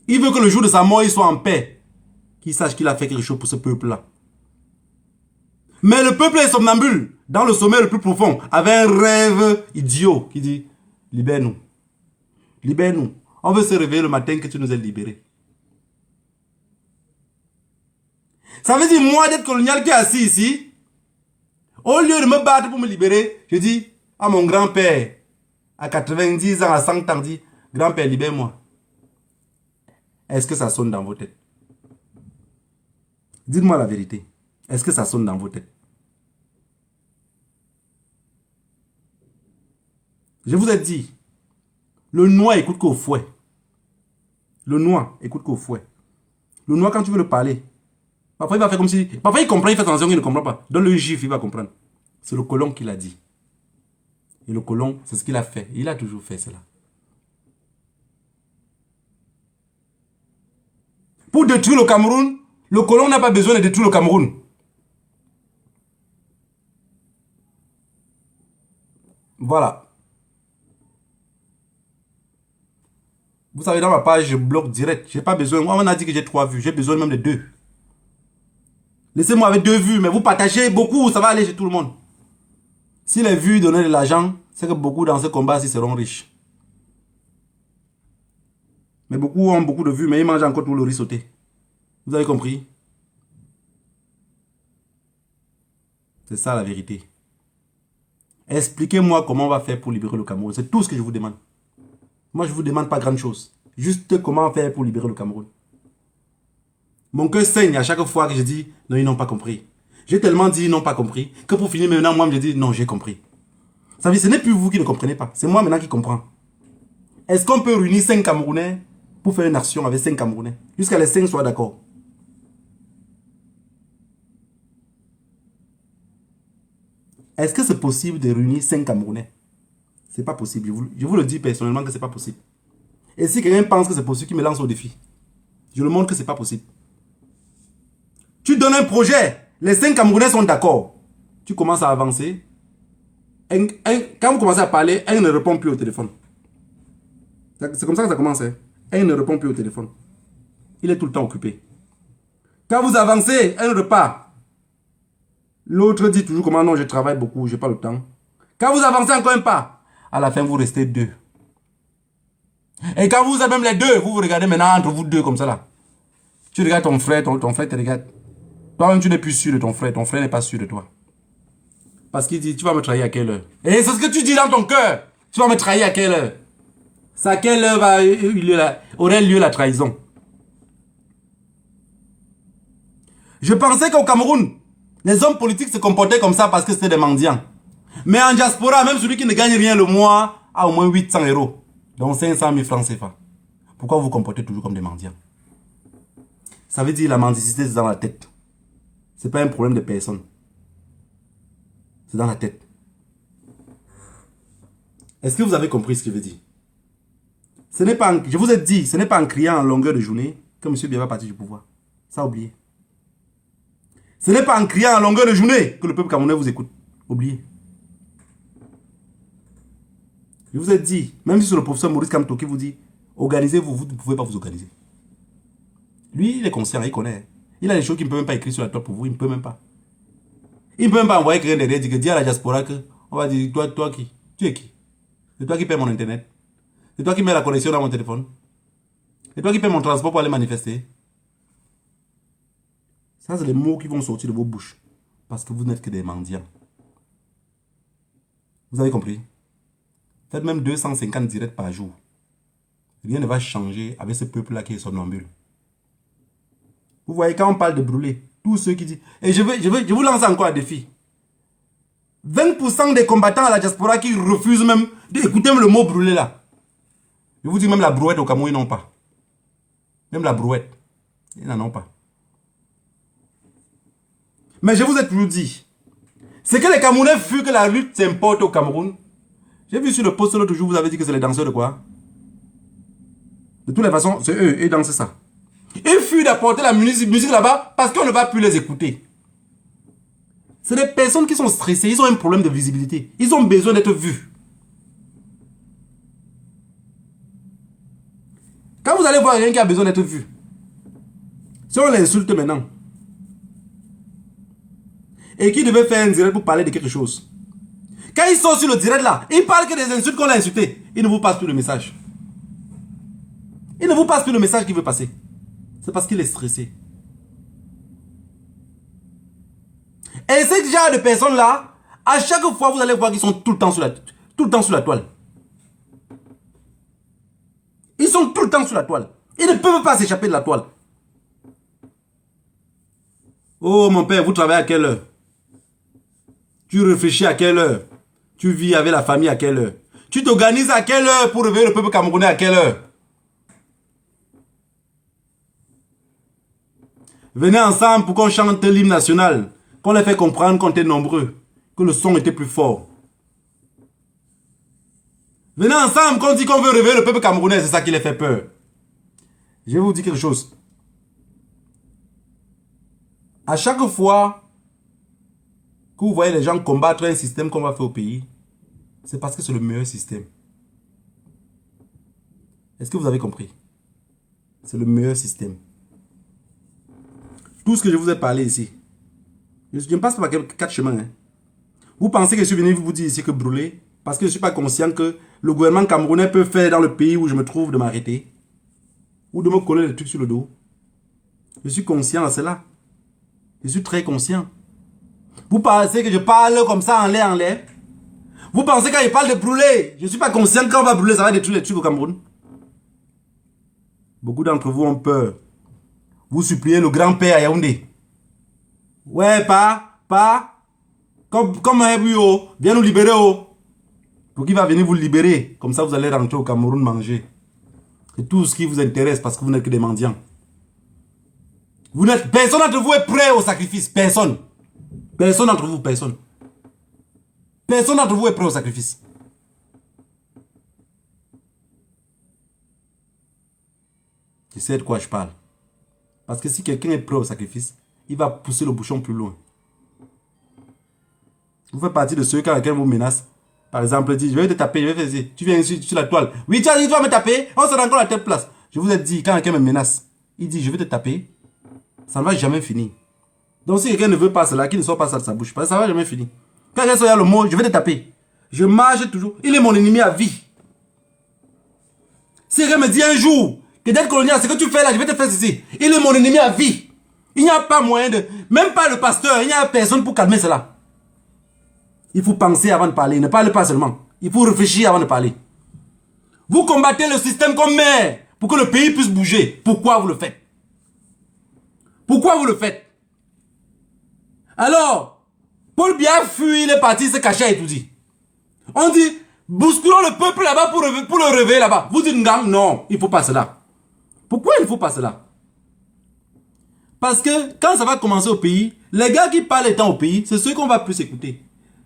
[SPEAKER 1] Il veut que le jour de sa mort, il soit en paix. Qu'il sache qu'il a fait quelque chose pour ce peuple-là. Mais le peuple est somnambule, dans le sommeil le plus profond, avec un rêve idiot qui dit, libère-nous. Libère-nous. On veut se réveiller le matin que tu nous aies libérés. Ça veut dire, moi, d'être colonial qui est assis ici, au lieu de me battre pour me libérer, je dis à mon grand-père, à 90 ans, à 100 ans, dit, grand-père, libère-moi. Est-ce que ça sonne dans vos têtes? Dites-moi la vérité. Est-ce que ça sonne dans vos têtes? Je vous ai dit, le noir écoute qu'au fouet. Le noir écoute qu'au fouet. Le noir, quand tu veux le parler, parfois il va faire comme si... Parfois il comprend, il fait attention, il ne comprend pas. Donne-le gif, il va comprendre. C'est le colon qui l'a dit. Et le colon, c'est ce qu'il a fait. Il a toujours fait cela. Pour détruire le Cameroun, le colon n'a pas besoin de détruire le Cameroun. Voilà. Vous savez, dans ma page, je bloque direct. Je n'ai pas besoin. Moi, on a dit que j'ai 3 vues. J'ai besoin même de 2. Laissez-moi avec 2 vues. Mais vous partagez beaucoup, ça va aller chez tout le monde. Si les vues donnaient de l'argent, c'est que beaucoup dans ce combat-ci seront riches. Mais beaucoup ont beaucoup de vues, mais ils mangent encore tout le riz sauté. Vous avez compris? C'est ça la vérité. Expliquez-moi comment on va faire pour libérer le Cameroun. C'est tout ce que je vous demande. Moi, je ne vous demande pas grand chose. Juste comment faire pour libérer le Cameroun. Mon cœur saigne à chaque fois que je dis non, ils n'ont pas compris. J'ai tellement dit ils n'ont pas compris que pour finir maintenant, moi, je dis non, j'ai compris. Ça veut dire, ce n'est plus vous qui ne comprenez pas. C'est moi maintenant qui comprends. Est-ce qu'on peut réunir 5 Camerounais pour faire une action avec 5 Camerounais? Jusqu'à les 5 soient d'accord. Est-ce que c'est possible de réunir 5 Camerounais? C'est pas possible. Je vous le dis personnellement que c'est pas possible. Et si quelqu'un pense que c'est possible, qu'il me lance au défi. Je le montre que c'est pas possible. Tu donnes un projet, les 5 Camerounais sont d'accord. Tu commences à avancer. Quand vous commencez à parler, un ne répond plus au téléphone. C'est comme ça que ça commence. Hein? Un ne répond plus au téléphone. Il est tout le temps occupé. Quand vous avancez, un repart. L'autre dit toujours comment non, je travaille beaucoup, je n'ai pas le temps. Quand vous avancez encore un pas, à la fin, vous restez 2. Et quand vous êtes même les 2, vous vous regardez maintenant entre vous 2 comme ça là. Tu regardes ton frère, ton frère te regarde. Toi-même, tu n'es plus sûr de ton frère n'est pas sûr de toi. Parce qu'il dit, tu vas me trahir à quelle heure? Et c'est ce que tu dis dans ton cœur. Tu vas me trahir à quelle heure? C'est à quelle heure aurait lieu la trahison? Je pensais qu'au Cameroun, les hommes politiques se comportaient comme ça parce que c'était des mendiants. Mais en diaspora, même celui qui ne gagne rien le mois a au moins 800 €. Donc 500 000 francs CFA. Pourquoi vous vous comportez toujours comme des mendiants? Ça veut dire la mendicité, c'est dans la tête. Ce n'est pas un problème de personne. C'est dans la tête. Est-ce que vous avez compris ce que je veux dire? Ce n'est pas, je vous ai dit, ce n'est pas en criant en longueur de journée que M. Biya va partir du pouvoir. Ça, oubliez. Ce n'est pas en criant en longueur de journée que le peuple camerounais vous écoute. Oubliez. Je vous ai dit, même si c'est le professeur Maurice Kamto qui vous dit, organisez-vous, vous ne pouvez pas vous organiser. Lui, il est conscient, il connaît. Il a des choses qu'il ne peut même pas écrire sur la table pour vous, il ne peut même pas. Il ne peut même pas envoyer quelqu'un derrière, dire à la diaspora que, on va dire, toi qui? Tu es qui? C'est toi qui paies mon internet. C'est toi qui mets la connexion dans mon téléphone. C'est toi qui paies mon transport pour aller manifester. Ça, c'est les mots qui vont sortir de vos bouches. Parce que vous n'êtes que des mendiants. Vous avez compris? Faites même 250 directs par jour. Rien ne va changer avec ce peuple-là qui est somnambule. Vous voyez, quand on parle de brûler, Tous ceux qui disent... Et je vous lance encore un défi. 20% des combattants à la diaspora qui refusent même d'écouter le mot brûlé là. Je vous dis, même la brouette au Cameroun, ils n'ont pas. Même la brouette, ils n'en ont pas. Mais je vous ai toujours dit, c'est que les Camerounais fuient que la lutte s'importe au Cameroun. J'ai vu sur le post l'autre jour, vous avez dit que c'est les danseurs de quoi? De toutes les façons, c'est eux, ils dansent ça. Ils fuient d'apporter la musique là-bas parce qu'on ne va plus les écouter. C'est des personnes qui sont stressées, ils ont un problème de visibilité. Ils ont besoin d'être vus. Quand vous allez voir quelqu'un qui a besoin d'être vu, si on l'insulte maintenant, et qui devait faire un direct pour parler de quelque chose, quand il sort sur le direct là, il parle que des insultes qu'on a insultées, il ne vous passe plus le message. Il ne vous passe plus le message qu'il veut passer. C'est parce qu'il est stressé. Et ce genre de personnes-là, à chaque fois, vous allez voir qu'ils sont tout le temps sur la toile. Ils sont tout le temps sur la toile. Ils ne peuvent pas s'échapper de la toile. Oh mon père, vous travaillez à quelle heure? Tu réfléchis à quelle heure? Tu vis avec la famille à quelle heure? Tu t'organises à quelle heure pour réveiller le peuple camerounais à quelle heure? Venez ensemble pour qu'on chante l'hymne national. Qu'on les fait comprendre qu'on était nombreux. Que le son était plus fort. Venez ensemble qu'on dit qu'on veut réveiller le peuple camerounais. C'est ça qui les fait peur. Je vais vous dire quelque chose. À chaque fois que vous voyez les gens combattre un système qu'on va faire au pays, c'est parce que c'est le meilleur système. Est-ce que vous avez compris? C'est le meilleur système. Tout ce que je vous ai parlé ici, je ne passe pas par 4 chemins. Hein. Vous pensez que je suis venu vous dire ici que brûler parce que je ne suis pas conscient que le gouvernement camerounais peut faire dans le pays où je me trouve de m'arrêter ou de me coller des trucs sur le dos. Je suis conscient de cela. Je suis très conscient. Vous pensez que je parle comme ça en l'air? Vous pensez que quand je parle de brûler, je ne suis pas conscient que quand on va brûler, ça va détruire les trucs au Cameroun? Beaucoup d'entre vous ont peur. Vous suppliez le grand-père à Yaoundé. Ouais, comme un bureau, viens nous libérer. Pour qui va venir vous libérer? Comme ça, vous allez rentrer au Cameroun manger. C'est tout ce qui vous intéresse parce que vous n'êtes que des mendiants. Personne d'entre vous est prêt au sacrifice. Personne. Personne d'entre vous, personne. Personne d'entre vous est prêt au sacrifice. Je sais de quoi je parle. Parce que si quelqu'un est prêt au sacrifice, il va pousser le bouchon plus loin. Vous faites partie de ceux quand quelqu'un vous menace. Par exemple, dit, je vais te taper, je vais faire ça. Tu viens ici sur la toile. Oui, tu as dit, tu vas me taper. On se rend encore à telle place. Je vous ai dit, quand quelqu'un me menace, il dit, je vais te taper. Ça ne va jamais finir. Donc si quelqu'un ne veut pas cela, qu'il ne sort pas ça de sa bouche. Parce que ça ne va jamais finir. Quand quelqu'un sort le mot, je vais te taper. Je marche toujours. Il est mon ennemi à vie. Si quelqu'un me dit un jour, que d'être colonial, ce que tu fais là, je vais te faire ceci. Il est mon ennemi à vie. Il n'y a pas moyen de... Même pas le pasteur, il n'y a personne pour calmer cela. Il faut penser avant de parler. Ne parlez pas seulement. Il faut réfléchir avant de parler. Vous combattez le système comme maire pour que le pays puisse bouger. Pourquoi vous le faites? Pourquoi vous le faites? Alors, Paul Biya fuit, il est parti se cacher et tout dit. On dit, bousculons le peuple là-bas pour le réveiller là-bas. Vous dites, non, il ne faut pas cela. Pourquoi il ne faut pas cela? Parce que quand ça va commencer au pays, les gars qui parlent étant au pays, c'est ceux qu'on va plus écouter.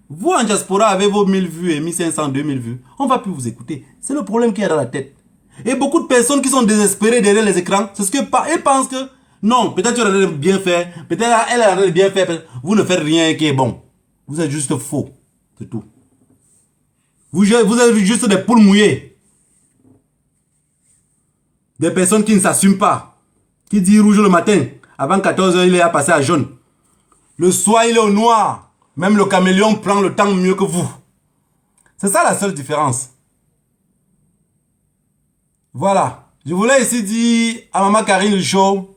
[SPEAKER 1] Vous en diaspora avec vos 1000 vues et 1500, 2000 vues, on va plus vous écouter. C'est le problème qu'il y a dans la tête. Et beaucoup de personnes qui sont désespérées derrière les écrans, c'est ce que elles pensent que non, peut-être tu aurais bien fait, peut-être elle aurait bien fait, vous ne faites rien qui est bon. Vous êtes juste faux, c'est tout. Vous êtes juste des poules mouillées. Des personnes qui ne s'assument pas, qui disent rouge le matin, avant 14 h il est à passer à jaune. Le soir il est au noir. Même le caméléon prend le temps mieux que vous. C'est ça la seule différence. Voilà. Je voulais ici dire à Maman Karine Show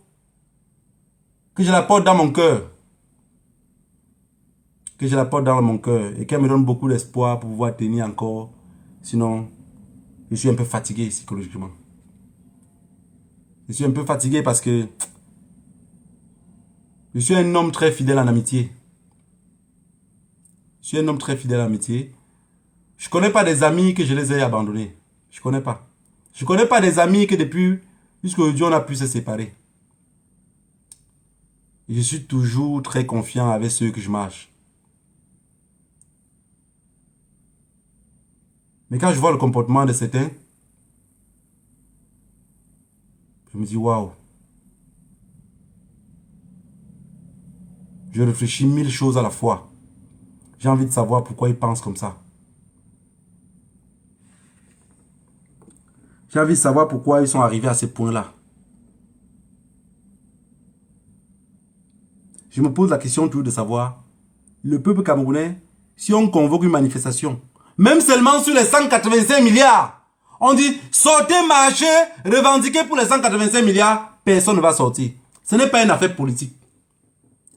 [SPEAKER 1] que je la porte dans mon cœur. Que je la porte dans mon cœur. Et qu'elle me donne beaucoup d'espoir pour pouvoir tenir encore. Sinon, je suis un peu fatigué… Je suis un peu fatigué parce que Je suis un homme très fidèle en amitié. Je suis un homme très fidèle en amitié. Je ne connais pas des amis que je les ai abandonnés. Je ne connais pas. Je ne connais pas des amis que depuis, jusqu'à aujourd'hui, on a pu se séparer. Et je suis toujours très confiant avec ceux que je marche. Mais quand je vois le comportement de certains, je me dis waouh. Je réfléchis 1000 choses à la fois. J'ai envie de savoir pourquoi ils pensent comme ça. J'ai envie de savoir pourquoi ils sont arrivés à ce point-là. Je me pose la question toujours de savoir, le peuple camerounais, si on convoque une manifestation, même seulement sur les 185 milliards, on dit sortez, marchez, revendiquez pour les 185 milliards, personne ne va sortir. Ce n'est pas une affaire politique.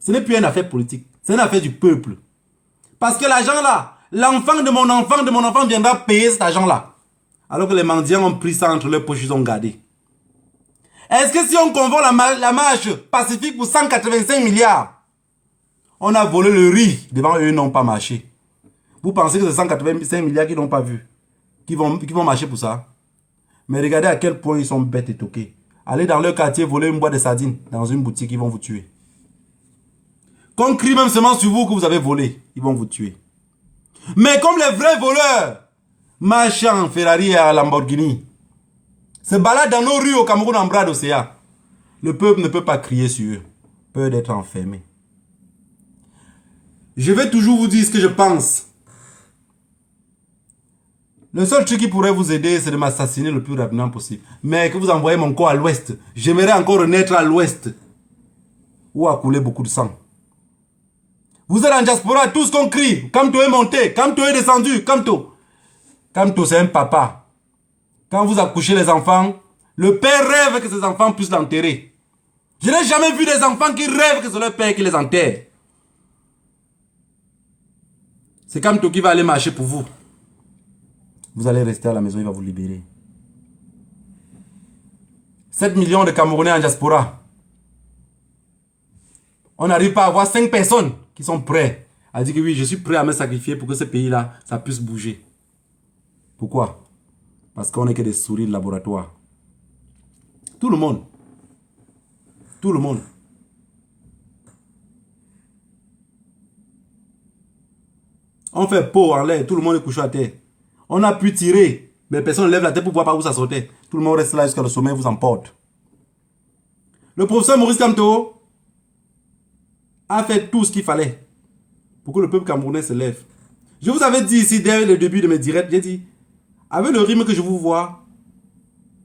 [SPEAKER 1] Ce n'est plus une affaire politique. C'est une affaire du peuple. Parce que l'argent là, l'enfant de mon enfant viendra payer cet argent là. Alors que les mendiants ont pris ça entre leurs poches, ils ont gardé. Est-ce que si on convoque la marche pacifique pour 185 milliards, on a volé le riz devant eux, ils n'ont pas marché. Vous pensez que c'est 185 milliards qu'ils n'ont pas vu, qui vont marcher pour ça? Mais regardez à quel point ils sont bêtes et toqués. Allez dans leur quartier voler une boîte de sardines dans une boutique, ils vont vous tuer. Qu'on crie même seulement sur vous que vous avez volé, ils vont vous tuer. Mais comme les vrais voleurs marchent en Ferrari et à Lamborghini, se baladent dans nos rues au Cameroun en bras d'océan, le peuple ne peut pas crier sur eux, peur d'être enfermé. Je vais toujours vous dire ce que je pense. Le seul truc qui pourrait vous aider, c'est de m'assassiner le plus rapidement possible. Mais que vous envoyez mon corps à l'ouest, j'aimerais encore renaître à l'ouest, où a coulé beaucoup de sang. Vous êtes en diaspora, tout ce qu'on crie, Kamto est monté, Kamto est descendu, Kamto. Kamto, c'est un papa. Quand vous accouchez les enfants, le père rêve que ses enfants puissent l'enterrer. Je n'ai jamais vu des enfants qui rêvent que c'est leur père qui les enterre. C'est Kamto qui va aller marcher pour vous. Vous allez rester à la maison, il va vous libérer. 7 millions de Camerounais en diaspora. On n'arrive pas à avoir 5 personnes qui sont prêts à dire que oui, je suis prêt à me sacrifier pour que ce pays-là, ça puisse bouger. Pourquoi? Parce qu'on n'est que des souris de laboratoire. Tout le monde. Tout le monde. On fait peau en l'air, tout le monde est couché à terre. On a pu tirer, mais personne ne lève la tête pour voir par où ça sortait. Tout le monde reste là jusqu'à le sommet vous emporte. Le professeur Maurice Kamto a fait tout ce qu'il fallait pour que le peuple camerounais se lève. Je vous avais dit ici, dès le début de mes directs, j'ai dit, avec le rythme que je vous vois,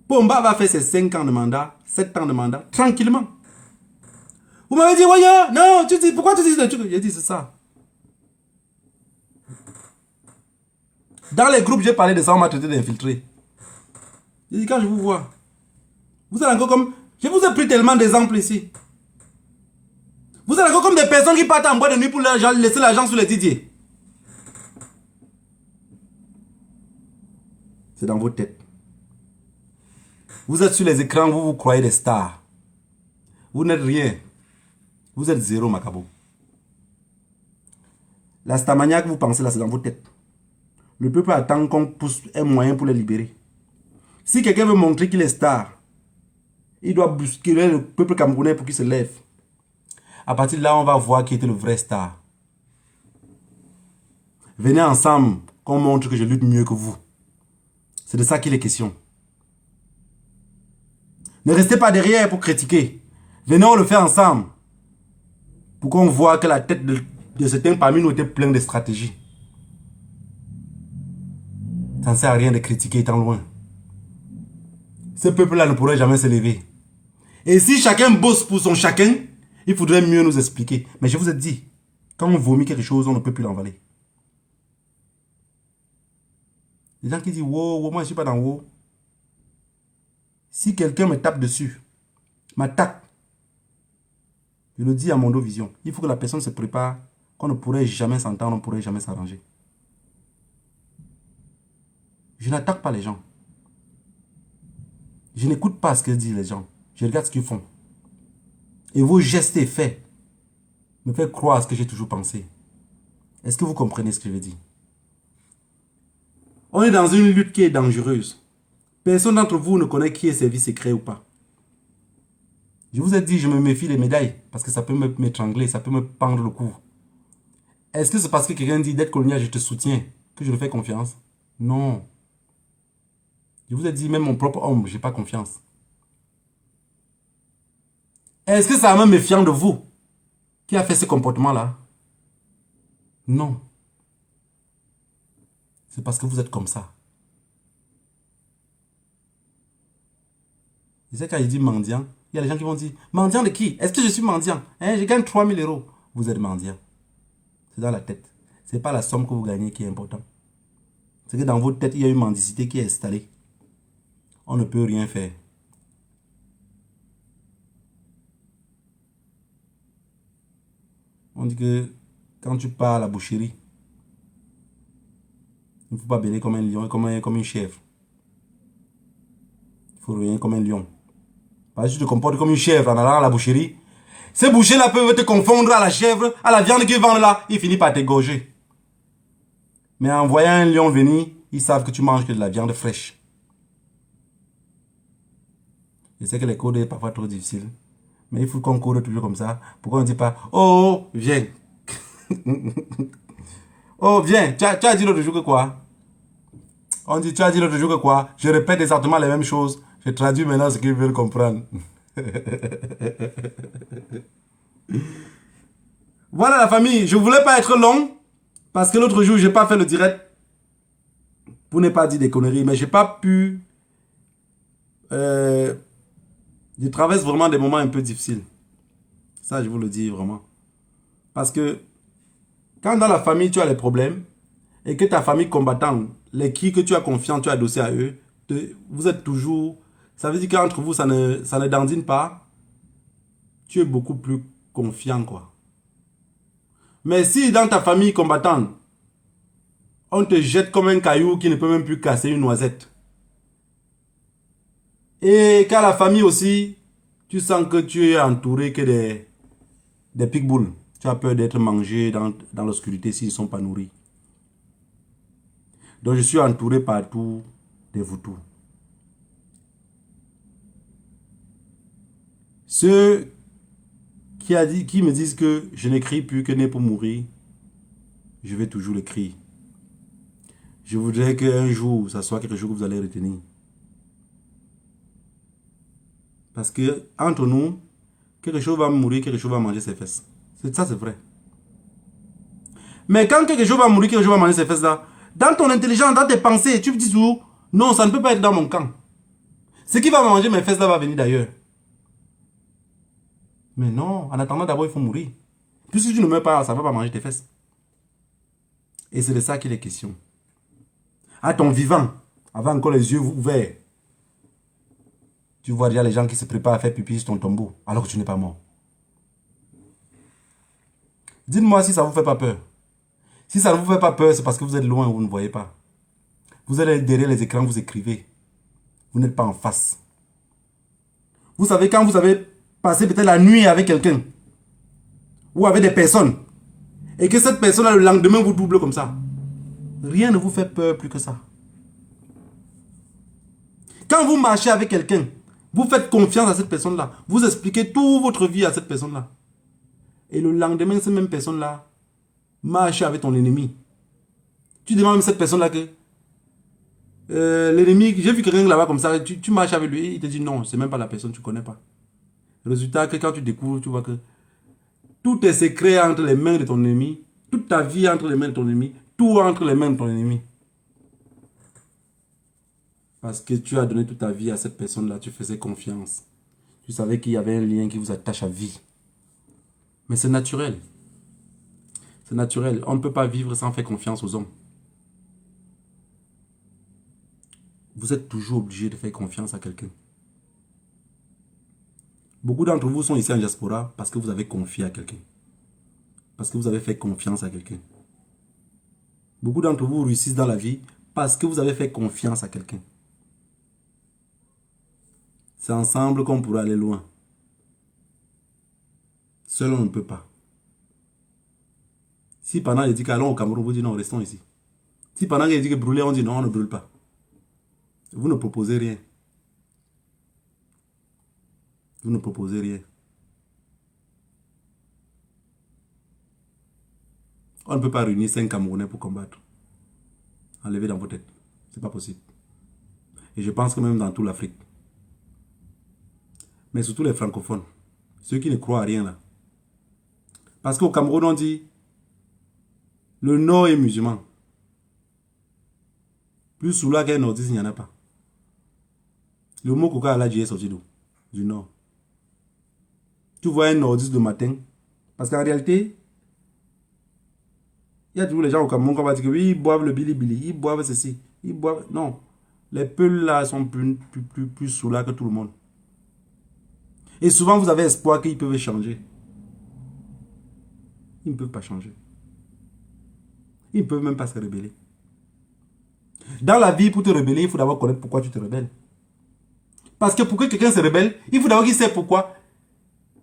[SPEAKER 1] Pomba va faire ses 5 ans de mandat, 7 ans de mandat, tranquillement. Vous m'avez dit, voyons, non, tu dis, pourquoi tu dis le truc? J'ai dit, c'est ça. Dans les groupes, j'ai parlé de ça, on m'a traité d'infiltré. J'ai dit, quand je vous vois, vous êtes encore comme... Je vous ai pris tellement d'exemples ici. Vous êtes encore comme des personnes qui partent en boîte de nuit pour laisser l'argent sur les didiers. C'est dans vos têtes. Vous êtes sur les écrans, vous vous croyez des stars. Vous n'êtes rien. Vous êtes zéro, Macabo. La starmania que vous pensez là, c'est dans vos têtes. Le peuple attend qu'on pousse un moyen pour les libérer. Si quelqu'un veut montrer qu'il est star, il doit bousculer le peuple camerounais pour qu'il se lève. À partir de là, on va voir qui était le vrai star. Venez ensemble, qu'on montre que je lutte mieux que vous. C'est de ça qu'il est question. Ne restez pas derrière pour critiquer. Venez, on le fait ensemble. Pour qu'on voit que la tête de certains parmi nous était pleine de stratégies. Ça ne sert à rien de critiquer étant loin. Ce peuple-là ne pourrait jamais se lever. Et si chacun bosse pour son chacun, il faudrait mieux nous expliquer. Mais je vous ai dit, quand on vomit quelque chose, on ne peut plus l'envaler. Les gens qui disent, wow, moi je ne suis pas dans wow. Si quelqu'un me tape dessus, m'attaque, je le dis à Mondo Vision, il faut que la personne se prépare, qu'on ne pourrait jamais s'entendre, on ne pourrait jamais s'arranger. Je n'attaque pas les gens. Je n'écoute pas ce que disent les gens. Je regarde ce qu'ils font. Et vos gestes et faits me fait croire à ce que j'ai toujours pensé. Est-ce que vous comprenez ce que je veux dire? On est dans une lutte qui est dangereuse. Personne d'entre vous ne connaît qui est service secret ou pas. Je vous ai dit, je me méfie des médailles parce que ça peut m'étrangler, ça peut me pendre le cou. Est-ce que c'est parce que quelqu'un dit d'être colonial, je te soutiens, que je lui fais confiance? Non. Je vous ai dit, même mon propre homme, je n'ai pas confiance. Est-ce que c'est un homme méfiant de vous qui a fait ce comportement-là? Non. C'est parce que vous êtes comme ça. Et c'est quand il dit mendiant, il y a des gens qui vont dire, mendiant de qui? Est-ce que je suis mendiant? Je gagne 3000 euros. Vous êtes mendiant. C'est dans la tête. Ce n'est pas la somme que vous gagnez qui est important. C'est que dans votre tête, il y a une mendicité qui est installée. On ne peut rien faire. On dit que quand tu pars à la boucherie, il ne faut pas bêler comme un lion, comme une chèvre. Il faut revenir comme un lion. Parce que tu te comportes comme une chèvre en allant à la boucherie. Ces bouchers-là peuvent te confondre à la chèvre, à la viande qu'ils vendent là. Il finit par t'égorger. Mais en voyant un lion venir, ils savent que tu manges que de la viande fraîche. Je sais que les codes sont parfois trop difficiles. Mais il faut qu'on code toujours comme ça. Pourquoi on ne dit pas, oh, viens. Oh, viens. Tu as dit l'autre jour que quoi? On dit, tu as dit l'autre jour que quoi? Je répète exactement les mêmes choses. Je traduis maintenant ce qu'ils veulent comprendre. Voilà la famille. Je ne voulais pas être long. Parce que l'autre jour, je n'ai pas fait le direct. Pour ne pas dire des conneries. Mais je n'ai pas pu... je traverse vraiment des moments un peu difficiles. Ça, je vous le dis vraiment. Parce que quand dans la famille, tu as les problèmes et que ta famille combattante, les qui que tu as confiance, tu as adossé à eux, vous êtes toujours... Ça veut dire qu'entre vous, ça ne dandine pas. Tu es beaucoup plus confiant, quoi. Mais si dans ta famille combattante, on te jette comme un caillou qui ne peut même plus casser une noisette. Et qu'à la famille aussi, tu sens que tu es entouré que des pitbulls. Tu as peur d'être mangé dans l'obscurité s'ils ne sont pas nourris. Donc je suis entouré partout des vautours. Ceux qui me disent que je n'écris plus que né pour mourir, je vais toujours l'écrire. Je voudrais qu'un jour, ça soit quelque chose que vous allez retenir. Parce que entre nous, quelque chose va mourir, quelque chose va manger ses fesses. Ça, c'est vrai. Mais quand quelque chose va mourir, quelque chose va manger ses fesses là, dans ton intelligence, dans tes pensées, tu te dis toujours, non, ça ne peut pas être dans mon camp. Ce qui va manger mes fesses là va venir d'ailleurs. Mais non, en attendant d'abord, il faut mourir. Puisque tu ne meurs pas, ça ne va pas manger tes fesses. Et c'est de ça qu'il est question. À ton vivant, avant encore les yeux ouverts, tu vois déjà les gens qui se préparent à faire pipi sur ton tombeau, alors que tu n'es pas mort. Dites-moi si ça ne vous fait pas peur. Si ça ne vous fait pas peur, c'est parce que vous êtes loin, vous ne voyez pas. Vous êtes derrière les écrans, vous écrivez. Vous n'êtes pas en face. Vous savez, quand vous avez passé peut-être la nuit avec quelqu'un, ou avec des personnes, et que cette personne-là, le lendemain, vous double comme ça, rien ne vous fait peur plus que ça. Quand vous marchez avec quelqu'un, vous faites confiance à cette personne-là, vous expliquez toute votre vie à cette personne-là. Et le lendemain, cette même personne-là marche avec ton ennemi. Tu demandes à cette personne-là que l'ennemi, j'ai vu quelqu'un là-bas comme ça, tu marches avec lui, il te dit non, c'est même pas la personne, tu ne connais pas. Le résultat, que quand tu découvres, tu vois que tout est secret entre les mains de ton ennemi, toute ta vie entre les mains de ton ennemi, tout entre les mains de ton ennemi. Parce que tu as donné toute ta vie à cette personne-là, tu faisais confiance. Tu savais qu'il y avait un lien qui vous attache à vie. Mais c'est naturel. C'est naturel. On ne peut pas vivre sans faire confiance aux hommes. Vous êtes toujours obligé de faire confiance à quelqu'un. Beaucoup d'entre vous sont ici en diaspora parce que vous avez confié à quelqu'un. Parce que vous avez fait confiance à quelqu'un. Beaucoup d'entre vous réussissent dans la vie parce que vous avez fait confiance à quelqu'un. C'est ensemble qu'on pourra aller loin. Seul, on ne peut pas. Si pendant il dit qu'allons au Cameroun, vous dites non, restons ici. Si pendant il dit que brûler, on dit non, on ne brûle pas. Vous ne proposez rien. Vous ne proposez rien. On ne peut pas réunir 5 Camerounais pour combattre. Enlevez dans vos têtes. C'est pas possible. Et je pense que même dans toute l'Afrique. Mais surtout les francophones. Ceux qui ne croient à rien là. Parce qu'au Cameroun, on dit le Nord est musulman. Plus sous là qu'un nordiste, il n'y en a pas. Le mot coca à la est sorti d'où? Du Nord. Tu vois un nordiste le matin. Parce qu'en réalité, il y a toujours les gens au Cameroun qui vont dire que oui, ils boivent le bilibili, ils boivent ceci, ils boivent... Non. Les peuls là sont plus sous là que tout le monde. Et souvent, vous avez espoir qu'ils peuvent changer. Ils ne peuvent pas changer. Ils ne peuvent même pas se rebeller. Dans la vie, pour te rebeller, il faut d'abord connaître pourquoi tu te rebelles. Parce que pour que quelqu'un se rebelle, il faut d'abord qu'il sait pourquoi.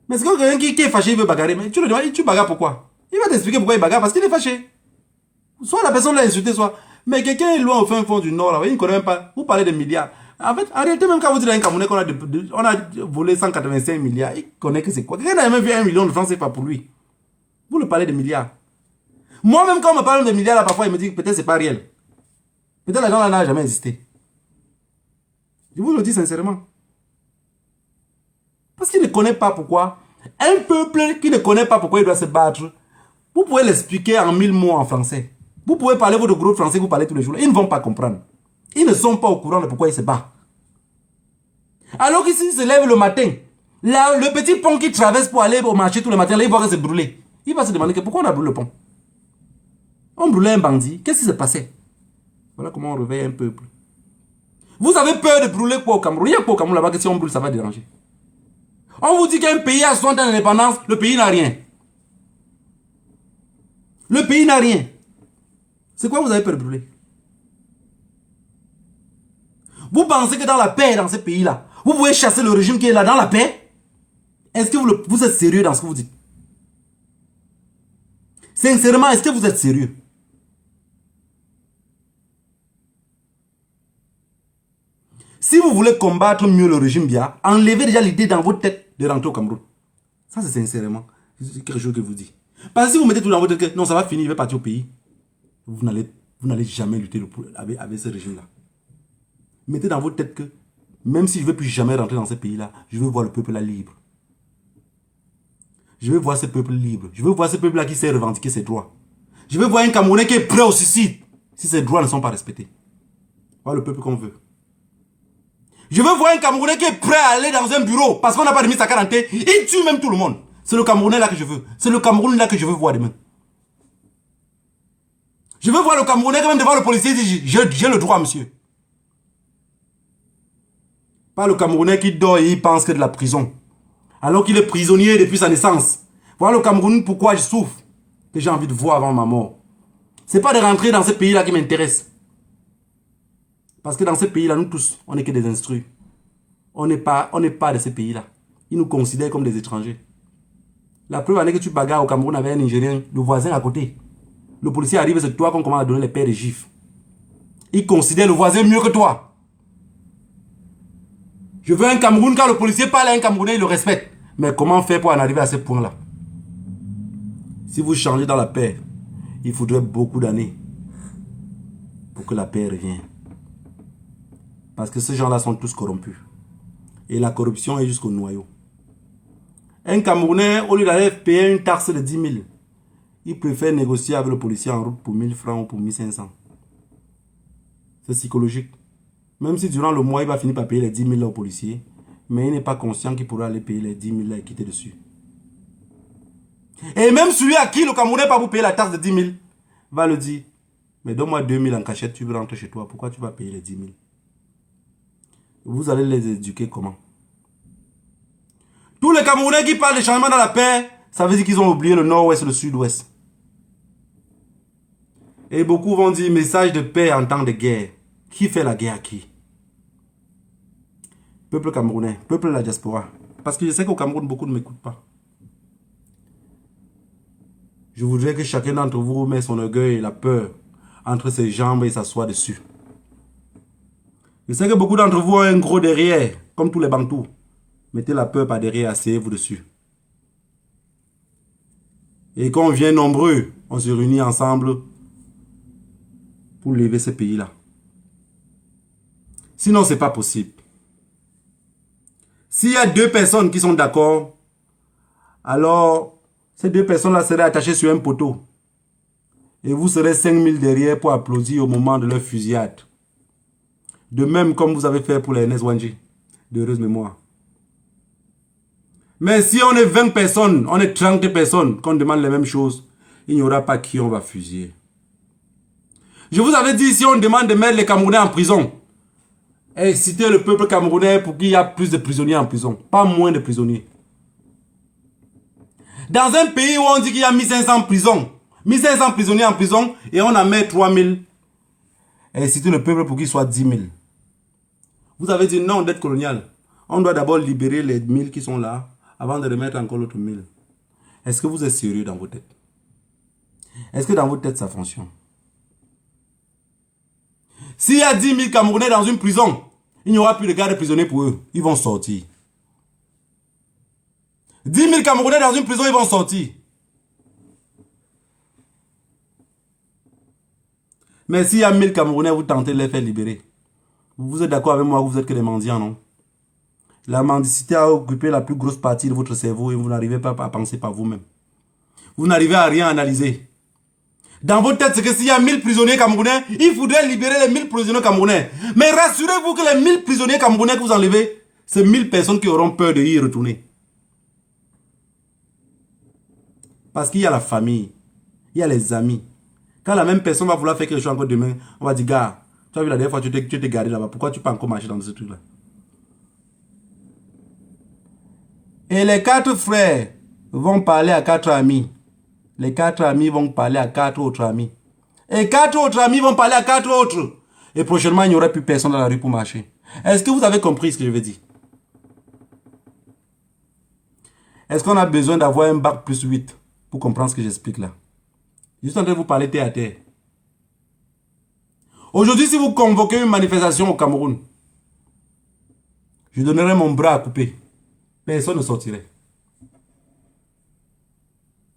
[SPEAKER 1] Mais c'est quand quelqu'un qui est fâché, il veut bagarrer. Mais tu le demandes, tu bagarres pourquoi? Il va t'expliquer pourquoi il bagarre, parce qu'il est fâché. Soit la personne l'a insulté, soit... Mais quelqu'un est loin au fin fond du Nord, là, il ne connaît même pas. Vous parlez de milliards. En fait, en réalité, même quand vous dites à un Camerounais qu'on a volé 185 milliards, il connaît que c'est quoi. Quelqu'un n'a même vu 1 million de francs, c'est pas pour lui. Vous le parlez de milliards. Moi-même, quand on me parle de milliards, là, parfois, il me dit que peut-être c'est pas réel. Peut-être l'argent là n'a jamais existé. Je vous le dis sincèrement. Parce qu'il ne connaît pas pourquoi. Un peuple qui ne connaît pas pourquoi il doit se battre, vous pouvez l'expliquer en 1000 mots en français. Vous pouvez parler votre gros français que vous parlez tous les jours. Ils ne vont pas comprendre. Ils ne sont pas au courant de pourquoi ils se battent. Alors qu'ici, ils se lèvent le matin. Là, le petit pont qui traverse pour aller au marché tous les matins, là, il voit que c'est brûlé. Il va se demander que pourquoi on a brûlé le pont. On brûlait un bandit. Qu'est-ce qui s'est passé? Voilà comment on réveille un peuple. Vous avez peur de brûler quoi au Cameroun? Il y a quoi au Cameroun là-bas que si on brûle, ça va déranger. On vous dit qu'un pays a 60 ans d'indépendance, le pays n'a rien. Le pays n'a rien. C'est quoi vous avez peur de brûler? Vous pensez que dans la paix, dans ce pays-là, vous pouvez chasser le régime qui est là dans la paix? Est-ce que vous êtes sérieux dans ce que vous dites? Sincèrement, est-ce que vous êtes sérieux? Si vous voulez combattre mieux le régime Biya, enlevez déjà l'idée dans votre tête de rentrer au Cameroun. Ça, c'est sincèrement quelque chose que je vous dis. Parce que si vous mettez tout dans votre tête que non, ça va finir, il va partir au pays, vous n'allez jamais lutter avec ce régime-là. Mettez dans votre tête que même si je ne veux plus jamais rentrer dans ce pays-là, je veux voir le peuple là libre. Je veux voir ce peuple libre. Je veux voir ce peuple là qui sait revendiquer ses droits. Je veux voir un Camerounais qui est prêt au suicide si ses droits ne sont pas respectés. Voilà le peuple qu'on veut. Je veux voir un Camerounais qui est prêt à aller dans un bureau parce qu'on n'a pas remis sa carte d'identité. Il tue même tout le monde. C'est le Camerounais là que je veux. C'est le Cameroun là que je veux voir demain. Je veux voir le Camerounais quand même devant le policier dit j'ai le droit, monsieur. Pas le Camerounais qui dort et il pense que de la prison. Alors qu'il est prisonnier depuis sa naissance. Voilà le Cameroun pourquoi je souffre. Que j'ai envie de voir avant ma mort. C'est pas de rentrer dans ce pays là qui m'intéresse. Parce que dans ce pays-là, nous tous, on n'est que des instruits. On n'est pas de ce pays-là. Ils nous considèrent comme des étrangers. La preuve est que tu bagarres au Cameroun avec un Nigérien, le voisin à côté. Le policier arrive, c'est toi qu'on commence à donner les paires de gifles. Il considère le voisin mieux que toi. Je veux un Cameroun, quand le policier parle à un Camerounais, il le respecte. Mais comment faire pour en arriver à ce point-là? Si vous changez dans la paix, il faudrait beaucoup d'années pour que la paix revienne. Parce que ces gens-là sont tous corrompus. Et la corruption est jusqu'au noyau. Un Camerounais, au lieu d'aller payer une taxe de 10 000, il préfère négocier avec le policier en route pour 1000 francs ou pour 1500. C'est psychologique. Même si durant le mois, il va finir par payer les 10 000 là au policier, mais il n'est pas conscient qu'il pourra aller payer les 10 000 là et quitter dessus. Et même celui à qui le Camerounais pas vous payer la taxe de 10 000, va le dire, mais donne-moi 2 000 en cachette, tu veux rentrer chez toi, pourquoi tu vas payer les 10 000? Vous allez les éduquer comment? Tous les Camerounais qui parlent de changement dans la paix, ça veut dire qu'ils ont oublié le nord-ouest et le sud-ouest. Et beaucoup vont dire message de paix en temps de guerre. Qui fait la guerre à qui? Peuple camerounais, peuple de la diaspora. Parce que je sais qu'au Cameroun, beaucoup ne m'écoutent pas. Je voudrais que chacun d'entre vous mette son orgueil et la peur entre ses jambes et s'assoie dessus. Je sais que beaucoup d'entre vous ont un gros derrière, comme tous les bantous. Mettez la peur par derrière, asseyez-vous dessus. Et quand on vient nombreux, on se réunit ensemble pour lever ce pays-là. Sinon, ce n'est pas possible. S'il y a 2 personnes qui sont d'accord, alors ces 2 personnes-là seraient attachées sur un poteau. Et vous serez 5000 derrière pour applaudir au moment de leur fusillade. De même comme vous avez fait pour les NSWanji, d'heureuse mémoire. Mais si on est 20 personnes, on est 30 personnes, qu'on demande les mêmes choses, il n'y aura pas qui on va fusiller. Je vous avais dit, si on demande de mettre les Camerounais en prison, exciter le peuple camerounais pour qu'il y ait plus de prisonniers en prison, pas moins de prisonniers. Dans un pays où on dit qu'il y a 1500 prisons, 1500 prisonniers en prison, et on en met 3000, exciter le peuple pour qu'il soit 10 000. Vous avez dit non d'être colonial. On doit d'abord libérer les 1000 qui sont là, avant de remettre encore l'autre 1000. Est-ce que vous êtes sérieux dans vos têtes? Est-ce que dans vos têtes ça fonctionne? S'il y a 10 000 Camerounais dans une prison, il n'y aura plus de garde prisonniers pour eux. Ils vont sortir. 10 000 Camerounais dans une prison, ils vont sortir. Mais s'il y a 1000 Camerounais, vous tentez de les faire libérer. Vous êtes d'accord avec moi que vous êtes que des mendiants, non? La mendicité a occupé la plus grosse partie de votre cerveau et vous n'arrivez pas à penser par vous-même. Vous n'arrivez à rien analyser. Dans votre tête, c'est que s'il y a 1000 prisonniers camerounais, il faudrait libérer les 1000 prisonniers camerounais. Mais rassurez-vous que les 1000 prisonniers camerounais que vous enlevez, c'est 1000 personnes qui auront peur de y retourner. Parce qu'il y a la famille, il y a les amis. Quand la même personne va vouloir faire quelque chose encore demain, on va dire, gars, tu as vu la dernière fois, tu t'es garé là-bas, pourquoi tu peux encore marcher dans ce truc-là? Et les 4 frères vont parler à 4 amis. Les 4 amis vont parler à 4 autres amis. Et 4 autres amis vont parler à 4 autres. Et prochainement, il n'y aura plus personne dans la rue pour marcher. Est-ce que vous avez compris ce que je veux dire? Est-ce qu'on a besoin d'avoir un bac plus 8 pour comprendre ce que j'explique là? Je suis en train de vous parler terre à terre. Aujourd'hui, si vous convoquez une manifestation au Cameroun, je donnerai mon bras à couper. Personne ne sortirait.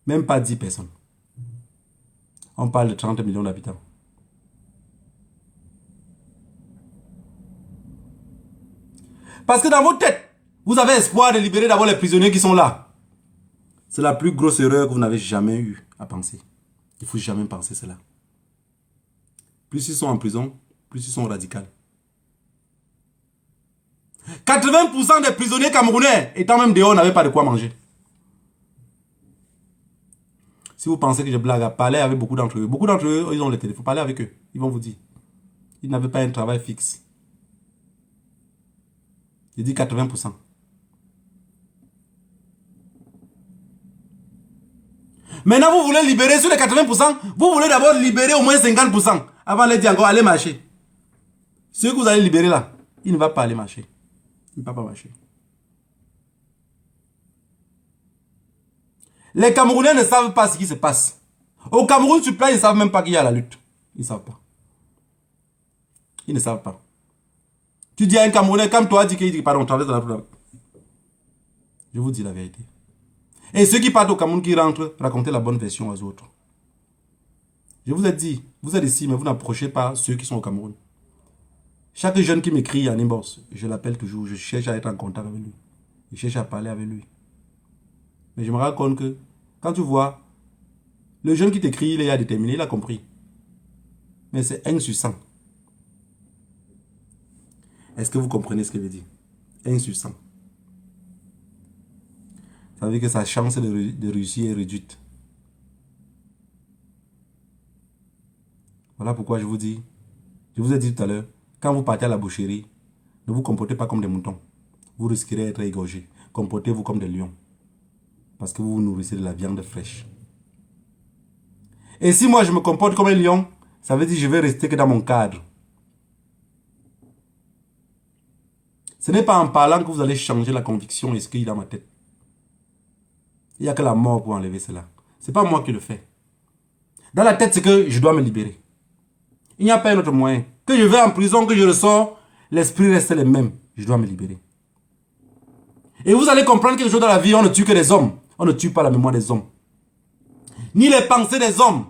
[SPEAKER 1] Même pas 10 personnes. On parle de 30 millions d'habitants. Parce que dans votre tête, vous avez espoir de libérer d'abord les prisonniers qui sont là. C'est la plus grosse erreur que vous n'avez jamais eu à penser. Il ne faut jamais penser cela. Plus ils sont en prison, plus ils sont radicaux. 80% des prisonniers camerounais, étant même dehors, n'avaient pas de quoi manger. Si vous pensez que je blague, parlez avec beaucoup d'entre eux. Beaucoup d'entre eux, ils ont le téléphone. Parlez avec eux. Ils vont vous dire. Ils n'avaient pas un travail fixe. Je dis 80%. Maintenant, vous voulez libérer sur les 80%. Vous voulez d'abord libérer au moins 50%. Avant de leur dire encore, allez marcher. Ceux que vous allez libérer là, il ne va pas aller marcher. Il ne va pas marcher. Les Camerounais ne savent pas ce qui se passe. Au Cameroun, sur place, ils ne savent même pas qu'il y a la lutte. Ils ne savent pas. Ils ne savent pas. Tu dis à un Camerounais, comme toi, dit qu'il dit, pardon, traverse la route. Je vous dis la vérité. Et ceux qui partent au Cameroun, qui rentrent, racontez la bonne version aux autres. Je vous ai dit, vous êtes ici, mais vous n'approchez pas ceux qui sont au Cameroun. Chaque jeune qui m'écrit en inbox, je l'appelle toujours, je cherche à être en contact avec lui. Je cherche à parler avec lui. Mais je me rends compte que, quand tu vois, le jeune qui t'écrit, il est déterminé, il a compris. Mais c'est 1 sur 100. Est-ce que vous comprenez ce que je veux dire? 1 sur 100. Ça veut dire que sa chance de réussir est réduite. Voilà pourquoi je vous dis, je vous ai dit tout à l'heure, quand vous partez à la boucherie, ne vous comportez pas comme des moutons. Vous risquerez d'être égorgés. Comportez-vous comme des lions. Parce que vous vous nourrissez de la viande fraîche. Et si moi je me comporte comme un lion, ça veut dire que je vais rester que dans mon cadre. Ce n'est pas en parlant que vous allez changer la conviction et ce qu'il y a dans ma tête. Il n'y a que la mort pour enlever cela. C'est pas moi qui le fais. Dans la tête, c'est que je dois me libérer. Il n'y a pas un autre moyen. Que je vais en prison, que je ressors, l'esprit reste le même. Je dois me libérer. Et vous allez comprendre quelque chose dans la vie, on ne tue que les hommes. On ne tue pas la mémoire des hommes. Ni les pensées des hommes.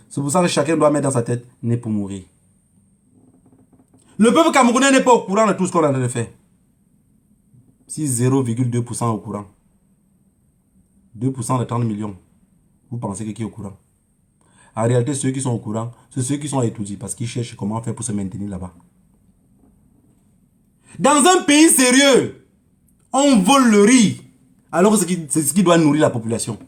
[SPEAKER 1] C'est pour ça que chacun doit mettre dans sa tête, né pour mourir. Le peuple camerounais n'est pas au courant de tout ce qu'on est en train de faire. Si 0,2% au courant. 2% de 30 millions. Vous pensez que qui est au courant? En réalité, ceux qui sont au courant, c'est ceux qui sont étourdis parce qu'ils cherchent comment faire pour se maintenir là-bas. Dans un pays sérieux, on vole le riz. Alors c'est ce qui doit nourrir la population.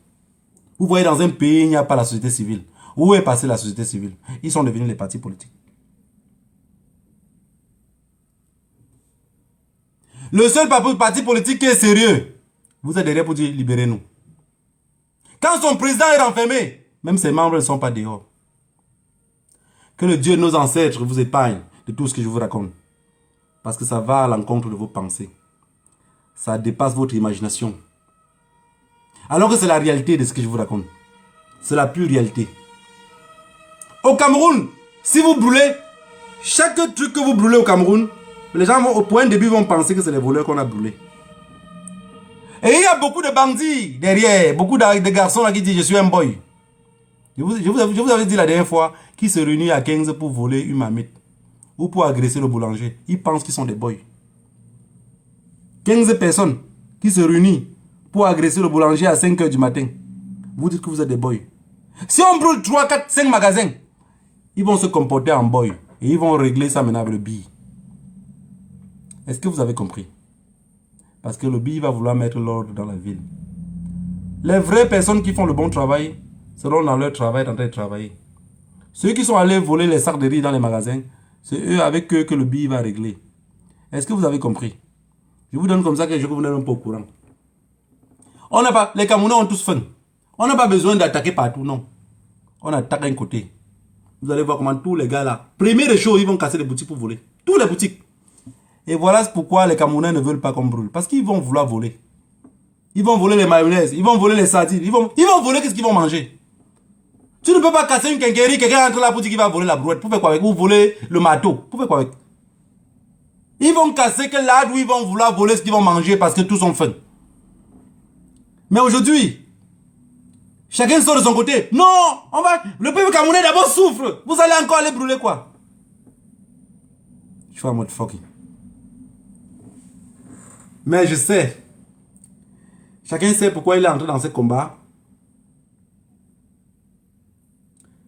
[SPEAKER 1] Vous voyez, dans un pays, il n'y a pas la société civile. Où est passée la société civile? Ils sont devenus les partis politiques. Le seul parti politique qui est sérieux, vous êtes derrière pour dire libérez-nous. Quand son président est renfermé, même ses membres ne sont pas dehors. Que le Dieu de nos ancêtres vous épargne de tout ce que je vous raconte. Parce que ça va à l'encontre de vos pensées. Ça dépasse votre imagination. Alors que c'est la réalité de ce que je vous raconte. C'est la pure réalité. Au Cameroun, si vous brûlez, chaque truc que vous brûlez au Cameroun, les gens vont, au point de début vont penser que c'est les voleurs qu'on a brûlés. Et il y a beaucoup de bandits derrière, beaucoup de garçons là qui disent je suis un boy. Je vous avais dit la dernière fois qu'ils se réunissent à 15 pour voler une marmite ou pour agresser le boulanger. Ils pensent qu'ils sont des boys. 15 personnes qui se réunissent pour agresser le boulanger à 5 h du matin. Vous dites que vous êtes des boys. Si on brûle 3, 4, 5 magasins, ils vont se comporter en boy et ils vont régler ça maintenant avec le billet. Est-ce que vous avez compris? Parce que le billet va vouloir mettre l'ordre dans la ville. Les vraies personnes qui font le bon travail seront dans leur travail en train de travailler. Ceux qui sont allés voler les sacs de riz dans les magasins, c'est eux avec eux que le billet va régler. Est-ce que vous avez compris? Je vous donne comme ça que vous n'êtes même pas au courant. On n'a pas, les Camerounais ont tous faim. On n'a pas besoin d'attaquer partout, non. On attaque un côté. Vous allez voir comment tous les gars là, première des choses, ils vont casser les boutiques pour voler. Tous les boutiques. Et voilà pourquoi les Camerounais ne veulent pas qu'on brûle. Parce qu'ils vont vouloir voler. Ils vont voler les mayonnaises, ils vont voler les sardines, ils vont voler qu'est-ce qu'ils vont manger. Tu ne peux pas casser une quincaillerie, quelqu'un entre là pour dire qu'il va voler la brouette. Pour faire quoi avec? Ou voler le marteau. Pour faire quoi avec? Ils vont casser que là où ils vont vouloir voler ce qu'ils vont manger parce que tous ont faim. Mais aujourd'hui, chacun sort de son côté. Non, le peuple camerounais d'abord souffre. Vous allez encore aller brûler quoi? Je suis en mode fucking. Mais je sais. Chacun sait pourquoi il est entré dans ce combat.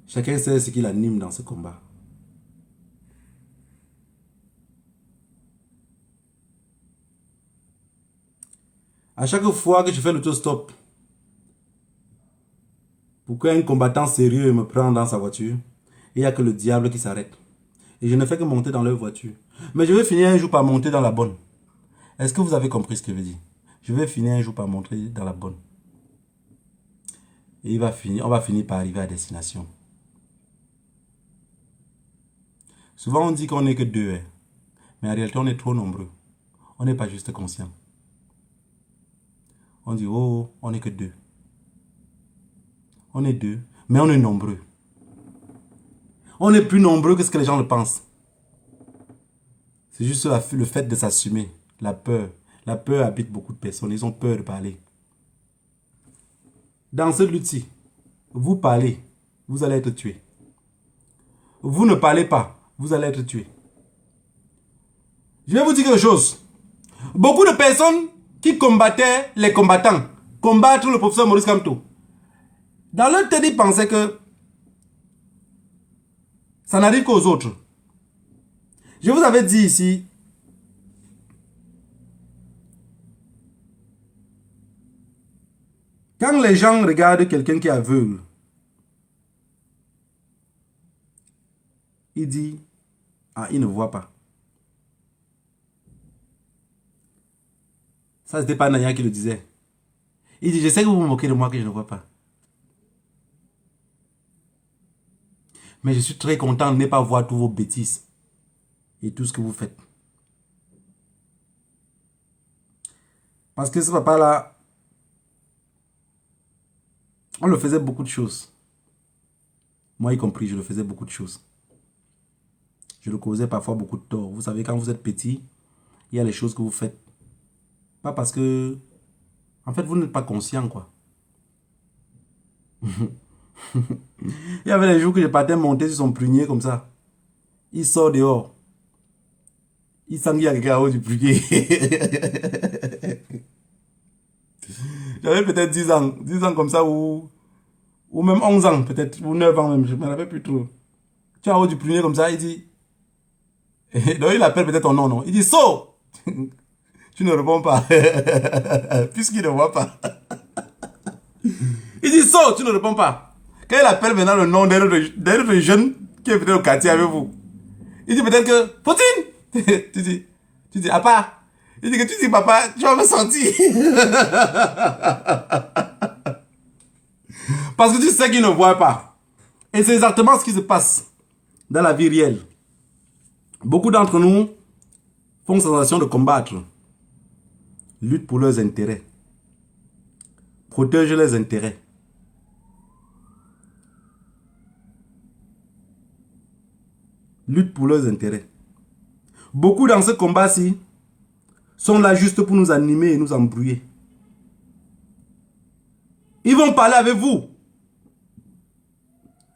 [SPEAKER 1] Chacun sait ce qui l'anime dans ce combat. À chaque fois que je fais l'autostop, pour qu'un combattant sérieux me prenne dans sa voiture, il n'y a que le diable qui s'arrête. Et je ne fais que monter dans leur voiture. Mais je vais finir un jour par monter dans la bonne. Est-ce que vous avez compris ce que je veux dire? Je vais finir un jour par monter dans la bonne. Et on va finir par arriver à destination. Souvent on dit qu'on n'est que deux. Hein. Mais en réalité on est trop nombreux. On n'est pas juste conscient. On dit oh, on n'est que deux. On est deux, mais on est nombreux. On est plus nombreux que ce que les gens le pensent. C'est juste le fait de s'assumer. La peur. La peur habite beaucoup de personnes. Ils ont peur de parler. Dans cette lutte-ci, vous parlez, vous allez être tué. Vous ne parlez pas, vous allez être tué. Je vais vous dire quelque chose. Beaucoup de personnes qui combattaient les combattants, combattre le professeur Maurice Kamto, dans leur tête, ils pensaient que ça n'arrive qu'aux autres. Je vous avais dit ici, quand les gens regardent quelqu'un qui est aveugle, il dit, ah, il ne voit pas. Ça, c'était pas Naya qui le disait. Il dit, je sais que vous vous moquez de moi que je ne vois pas. Mais je suis très content de ne pas voir tous vos bêtises et tout ce que vous faites. Parce que ce papa-là, On le faisait beaucoup de choses. Moi y compris, je le faisais beaucoup de choses. Je le causais parfois beaucoup de tort. Vous savez, quand vous êtes petit, il y a les choses que vous faites. Pas parce que... En fait, vous n'êtes pas conscient, quoi. Il y avait des jours que je partais monter sur son prunier comme ça. Il sort dehors. Il sent qu'il y a quelqu'un en haut du prunier. J'avais peut-être 10 ans. 10 ans comme ça ou même 11 ans peut-être. Ou 9 ans même. Je ne me rappelle plus trop. Tu es en haut du prunier comme ça. Il dit... Donc il appelle peut-être ton nom, non. Il dit, saut. Tu ne réponds pas. Puisqu'il ne voit pas. Il dit, saut. Tu ne réponds pas. Quand il appelle maintenant le nom d'un autre jeune qui est peut-être au quartier avec vous. Il dit peut-être que, Poutine. tu dis, à part. Il dit que tu dis, papa, tu vas me sentir. Parce que tu sais qu'il ne voit pas. Et c'est exactement ce qui se passe dans la vie réelle. Beaucoup d'entre nous font sensation de combattre. Luttent pour leurs intérêts. Protègent leurs intérêts. Luttent pour leurs intérêts. Beaucoup dans ce combat-ci sont là juste pour nous animer et nous embrouiller. Ils vont parler avec vous.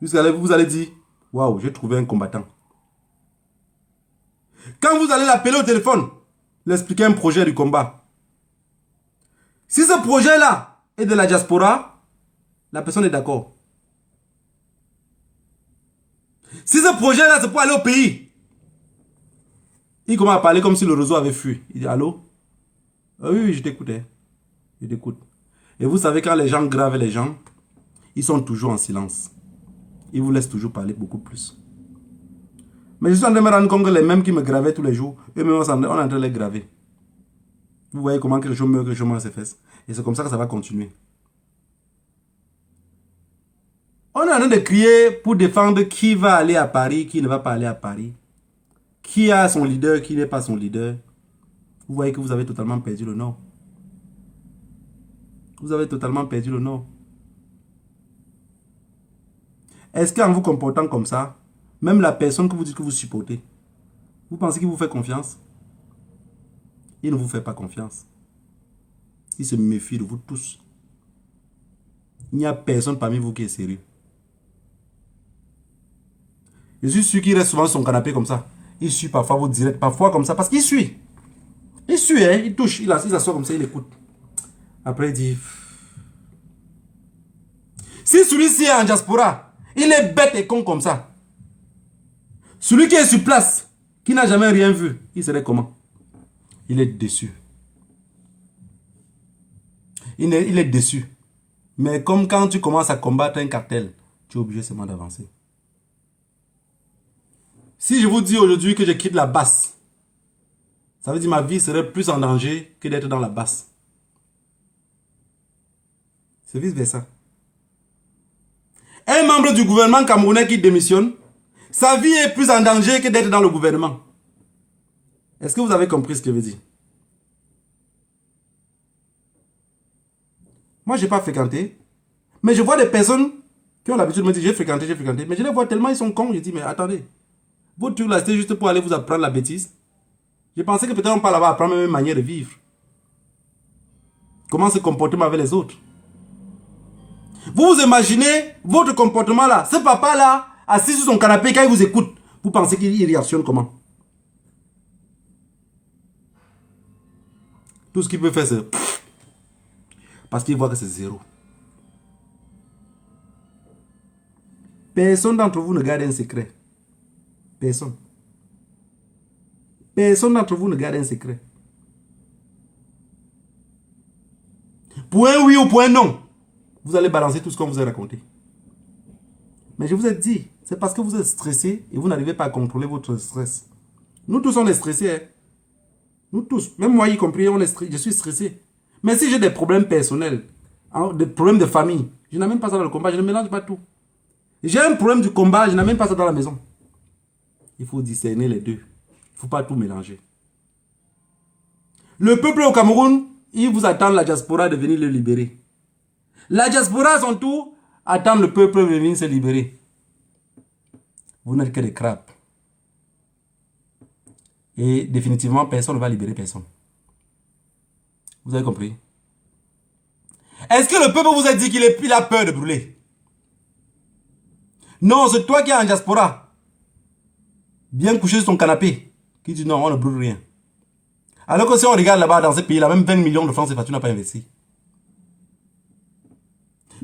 [SPEAKER 1] Jusqu'à là, vous allez dire, waouh, j'ai trouvé un combattant. Quand vous allez l'appeler au téléphone, lui expliquer un projet du combat. Si ce projet-là est de la diaspora, la personne est d'accord. Si ce projet-là, c'est pour aller au pays, il commence à parler comme si le réseau avait fui. Il dit, allô? Ah oui, oui, je t'écoute. Hein. Je t'écoute. Et vous savez, quand les gens gravent les gens, ils sont toujours en silence. Ils vous laissent toujours parler beaucoup plus. Mais je suis en train de me rendre compte que les mêmes qui me gravaient tous les jours, eux-mêmes, on est en train de les graver. Vous voyez comment que le chômeur ses fesses. Et c'est comme ça que ça va continuer. On est en train de crier pour défendre qui va aller à Paris, qui ne va pas aller à Paris. Qui a son leader, qui n'est pas son leader. Vous voyez que vous avez totalement perdu le nord. Vous avez totalement perdu le nord. Est-ce qu'en vous comportant comme ça, même la personne que vous dites que vous supportez, vous pensez qu'il vous fait confiance? Il ne vous fait pas confiance. Il se méfie de vous tous. Il n'y a personne parmi vous qui est sérieux. Je suis sûr qu'il reste souvent sur son canapé comme ça. Il suit parfois vos directs, parfois comme ça, parce qu'il suit. Il suit, hein, il touche, il s'assoit comme ça, il écoute. Après, il dit... Si celui-ci est en diaspora, il est bête et con comme ça. Celui qui est sur place, qui n'a jamais rien vu, il serait comment? Il est déçu. Il est déçu. Mais comme quand tu commences à combattre un cartel, tu es obligé seulement d'avancer. Si je vous dis aujourd'hui que je quitte la basse, ça veut dire que ma vie serait plus en danger que d'être dans la basse. C'est vice versa. Un membre du gouvernement camerounais qui démissionne, sa vie est plus en danger que d'être dans le gouvernement. Est-ce que vous avez compris ce que je veux dire? Moi, je n'ai pas fréquenté. Mais je vois des personnes qui ont l'habitude de me dire j'ai fréquenté. Mais je les vois tellement, ils sont cons. Je dis, mais attendez. Votre truc là, c'était juste pour aller vous apprendre la bêtise. Je pensais que peut-être on parle là-bas apprendre même une manière de vivre. Comment se comporter avec les autres. Vous vous imaginez votre comportement là. Ce papa là, assis sur son canapé, quand il vous écoute, vous pensez qu'il réactionne comment? Tout ce qu'il peut faire, c'est... Parce qu'il voit que c'est zéro. Personne d'entre vous ne garde un secret. Personne. Personne d'entre vous ne garde un secret. Pour un oui ou pour un non, vous allez balancer tout ce qu'on vous a raconté. Mais je vous ai dit, c'est parce que vous êtes stressé et vous n'arrivez pas à contrôler votre stress. Nous tous, on est stressés. Hein? Nous tous, même moi y compris, je suis stressé. Mais si j'ai des problèmes personnels, des problèmes de famille, je n'amène pas ça dans le combat, je ne mélange pas tout. J'ai un problème du combat, je n'amène pas ça dans la maison. Il faut discerner les deux. Il ne faut pas tout mélanger. Le peuple au Cameroun, il vous attend la diaspora de venir le libérer. La diaspora, à son tour, attendre le peuple venir se libérer. Vous n'êtes que des crapes. Et définitivement, personne ne va libérer personne. Vous avez compris? Est-ce que le peuple vous a dit qu'il a peur de brûler? Non, c'est toi qui es en diaspora. Bien couché sur ton canapé. Qui dit non, on ne brûle rien. Alors que si on regarde là-bas dans ces pays-là, même 20 millions de francs CFA, tu n'as pas investi.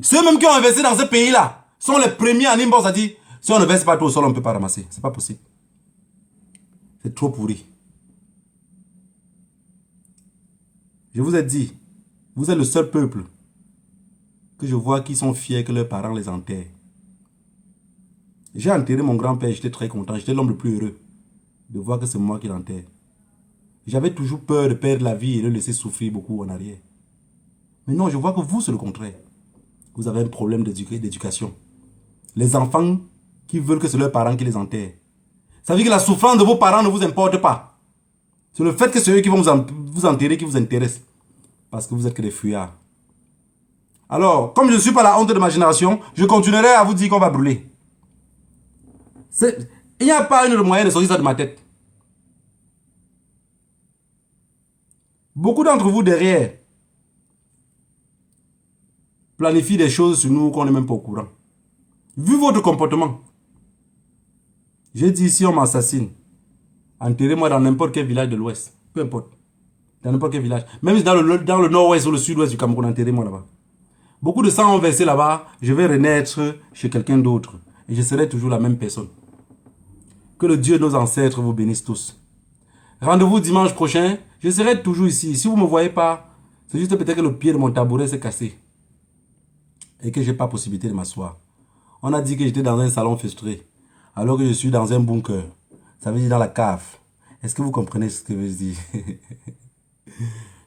[SPEAKER 1] Ceux même qui ont investi dans ces pays-là sont les premiers en inbox à dire si on ne verse pas tout au sol, on ne peut pas ramasser. C'est pas possible. C'est trop pourri. Je vous ai dit, vous êtes le seul peuple que je vois qui sont fiers que leurs parents les enterrent. J'ai enterré mon grand-père, j'étais très content, j'étais l'homme le plus heureux de voir que c'est moi qui l'enterre. J'avais toujours peur de perdre la vie et de le laisser souffrir beaucoup en arrière. Mais non, je vois que vous, c'est le contraire. Vous avez un problème d'éducation. Les enfants qui veulent que c'est leurs parents qui les enterrent. Ça veut dire que la souffrance de vos parents ne vous importe pas. C'est le fait que c'est eux qui vont vous enterrer qui vous intéresse. Parce que vous êtes que des fuyards. Alors, comme je ne suis pas la honte de ma génération, je continuerai à vous dire qu'on va brûler. Il n'y a pas une moyen de sortir ça de ma tête. Beaucoup d'entre vous derrière planifient des choses sur nous qu'on n'est même pas au courant. Vu votre comportement, j'ai dit si on m'assassine, enterrez-moi dans n'importe quel village de l'Ouest. Peu importe. Dans n'importe quel village. Même dans le nord-ouest ou le sud-ouest du Cameroun, enterrez-moi là-bas. Beaucoup de sang ont versé là-bas. Je vais renaître chez quelqu'un d'autre. Et je serai toujours la même personne. Que le Dieu de nos ancêtres vous bénisse tous. Rendez-vous dimanche prochain. Je serai toujours ici. Si vous ne me voyez pas, c'est juste peut-être que le pied de mon tabouret s'est cassé. Et que je n'ai pas possibilité de m'asseoir. On a dit que j'étais dans un salon frustré. Alors que je suis dans un bunker. Ça veut dire dans la cave. Est-ce que vous comprenez ce que je veux dire?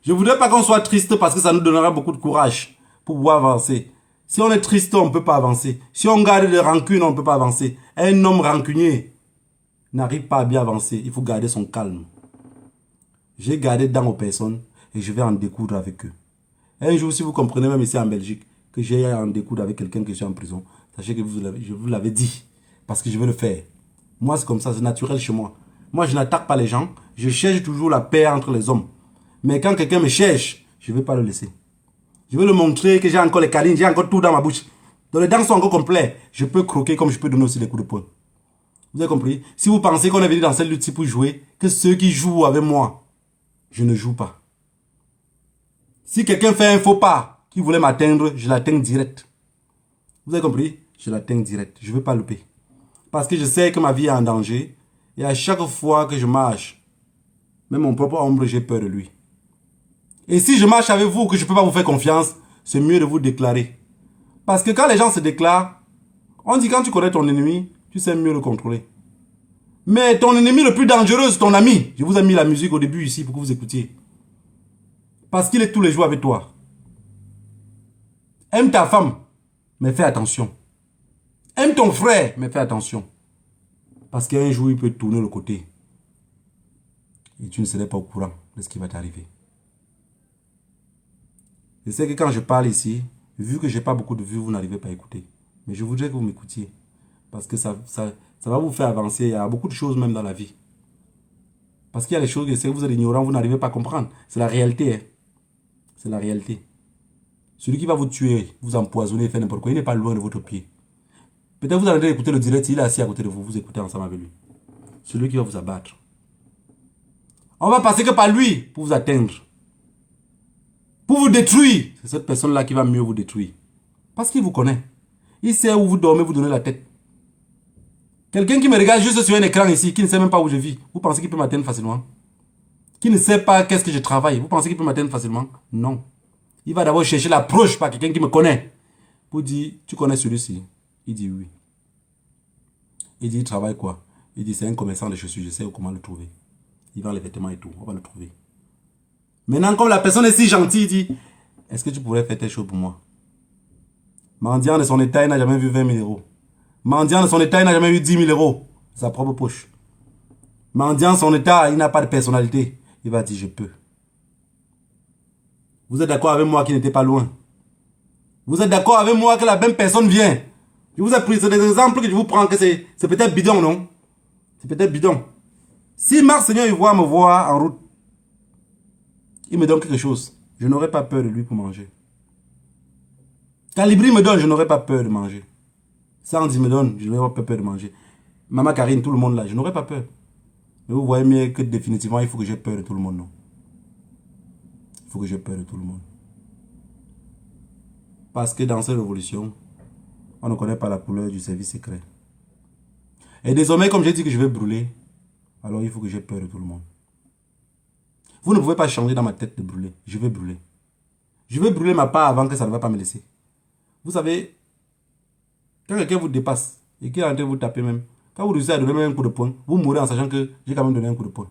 [SPEAKER 1] Je ne voudrais pas qu'on soit triste parce que ça nous donnera beaucoup de courage pour pouvoir avancer. Si on est triste, on ne peut pas avancer. Si on garde des rancunes, on ne peut pas avancer. Un homme rancunier n'arrive pas à bien avancer. Il faut garder son calme. J'ai gardé dans aux personnes et je vais en découdre avec eux. Un jour, si vous comprenez, même ici en Belgique, que j'ai à en découdre avec quelqu'un qui est en prison, sachez que je vous l'avais dit. Parce que je vais le faire. Moi, c'est comme ça, c'est naturel chez moi. Moi, je n'attaque pas les gens. Je cherche toujours la paix entre les hommes. Mais quand quelqu'un me cherche, je ne vais pas le laisser. Je vais lui montrer que j'ai encore les câlins, j'ai encore tout dans ma bouche. Donc les dents sont encore complets. Je peux croquer comme je peux donner aussi des coups de poing. Vous avez compris? Si vous pensez qu'on est venu dans cette lutte pour jouer, que ceux qui jouent avec moi, je ne joue pas. Si quelqu'un fait un faux pas qui voulait m'atteindre, je l'atteins direct. Vous avez compris? Je l'atteins direct. Je ne veux pas louper. Parce que je sais que ma vie est en danger. Et à chaque fois que je marche, même mon propre ombre, j'ai peur de lui. Et si je marche avec vous, que je ne peux pas vous faire confiance, c'est mieux de vous déclarer. Parce que quand les gens se déclarent, on dit quand tu connais ton ennemi, tu sais mieux le contrôler. Mais ton ennemi le plus dangereux, c'est ton ami. Je vous ai mis la musique au début ici pour que vous écoutiez. Parce qu'il est tous les jours avec toi. Aime ta femme, mais fais attention. Aime ton frère, mais fais attention. Parce qu'un jour, il peut tourner le côté. Et tu ne serais pas au courant de ce qui va t'arriver. Je sais que quand je parle ici, vu que je n'ai pas beaucoup de vues, vous n'arrivez pas à écouter. Mais je voudrais que vous m'écoutiez. Parce que ça va vous faire avancer. Il y a beaucoup de choses même dans la vie. Parce qu'il y a des choses que vous êtes ignorant, vous n'arrivez pas à comprendre. C'est la réalité. Hein. C'est la réalité. Celui qui va vous tuer, vous empoisonner, faire n'importe quoi, il n'est pas loin de votre pied. Peut-être vous allez écouter le direct, il est assis à côté de vous, vous écoutez ensemble avec lui. Celui qui va vous abattre. On va passer que par lui pour vous atteindre. Pour vous détruire. C'est cette personne-là qui va mieux vous détruire. Parce qu'il vous connaît. Il sait où vous dormez, vous donnez la tête. Quelqu'un qui me regarde juste sur un écran ici, qui ne sait même pas où je vis, vous pensez qu'il peut m'atteindre facilement? Qui ne sait pas qu'est-ce que je travaille, vous pensez qu'il peut m'atteindre facilement? Non. Il va d'abord chercher l'approche par quelqu'un qui me connaît. Pour dire, tu connais celui-ci? Il dit oui. Il dit, il travaille quoi? Il dit, c'est un commerçant de chaussures, je sais comment le trouver. Il vend les vêtements et tout, on va le trouver. Maintenant, comme la personne est si gentille, il dit, est-ce que tu pourrais faire telle chose pour moi? Mendiant de son état, il n'a jamais vu 20 000 euros. Mendiant de son état, il n'a jamais eu 10 000 euros. Sa propre poche. Mendiant de son état, il n'a pas de personnalité. Il va dire, je peux. Vous êtes d'accord avec moi qui n'était pas loin? Vous êtes d'accord avec moi que la même personne vient? Je vous ai pris, c'est des exemples que je vous prends, que c'est peut-être bidon, non? C'est peut-être bidon. Si Marc Seigneur il voit me voir en route, il me donne quelque chose, je n'aurai pas peur de lui pour manger. Calibri me donne, je n'aurai pas peur de manger. Sandy me donne, je n'aurai pas peur de manger. Maman Karine, tout le monde là, je n'aurai pas peur. Mais vous voyez mieux que définitivement, il faut que j'ai peur de tout le monde, non? Il faut que j'ai peur de tout le monde. Parce que dans cette révolution, on ne connaît pas la couleur du service secret. Et désormais, comme j'ai dit que je vais brûler, alors il faut que j'ai peur de tout le monde. Vous ne pouvez pas changer dans ma tête de brûler. Je vais brûler. Je vais brûler ma part avant que ça ne va pas me laisser. Vous savez, quand quelqu'un vous dépasse et qu'il est en train de vous taper même, quand vous réussissez à donner même un coup de poing, vous mourrez en sachant que j'ai quand même donné un coup de poing.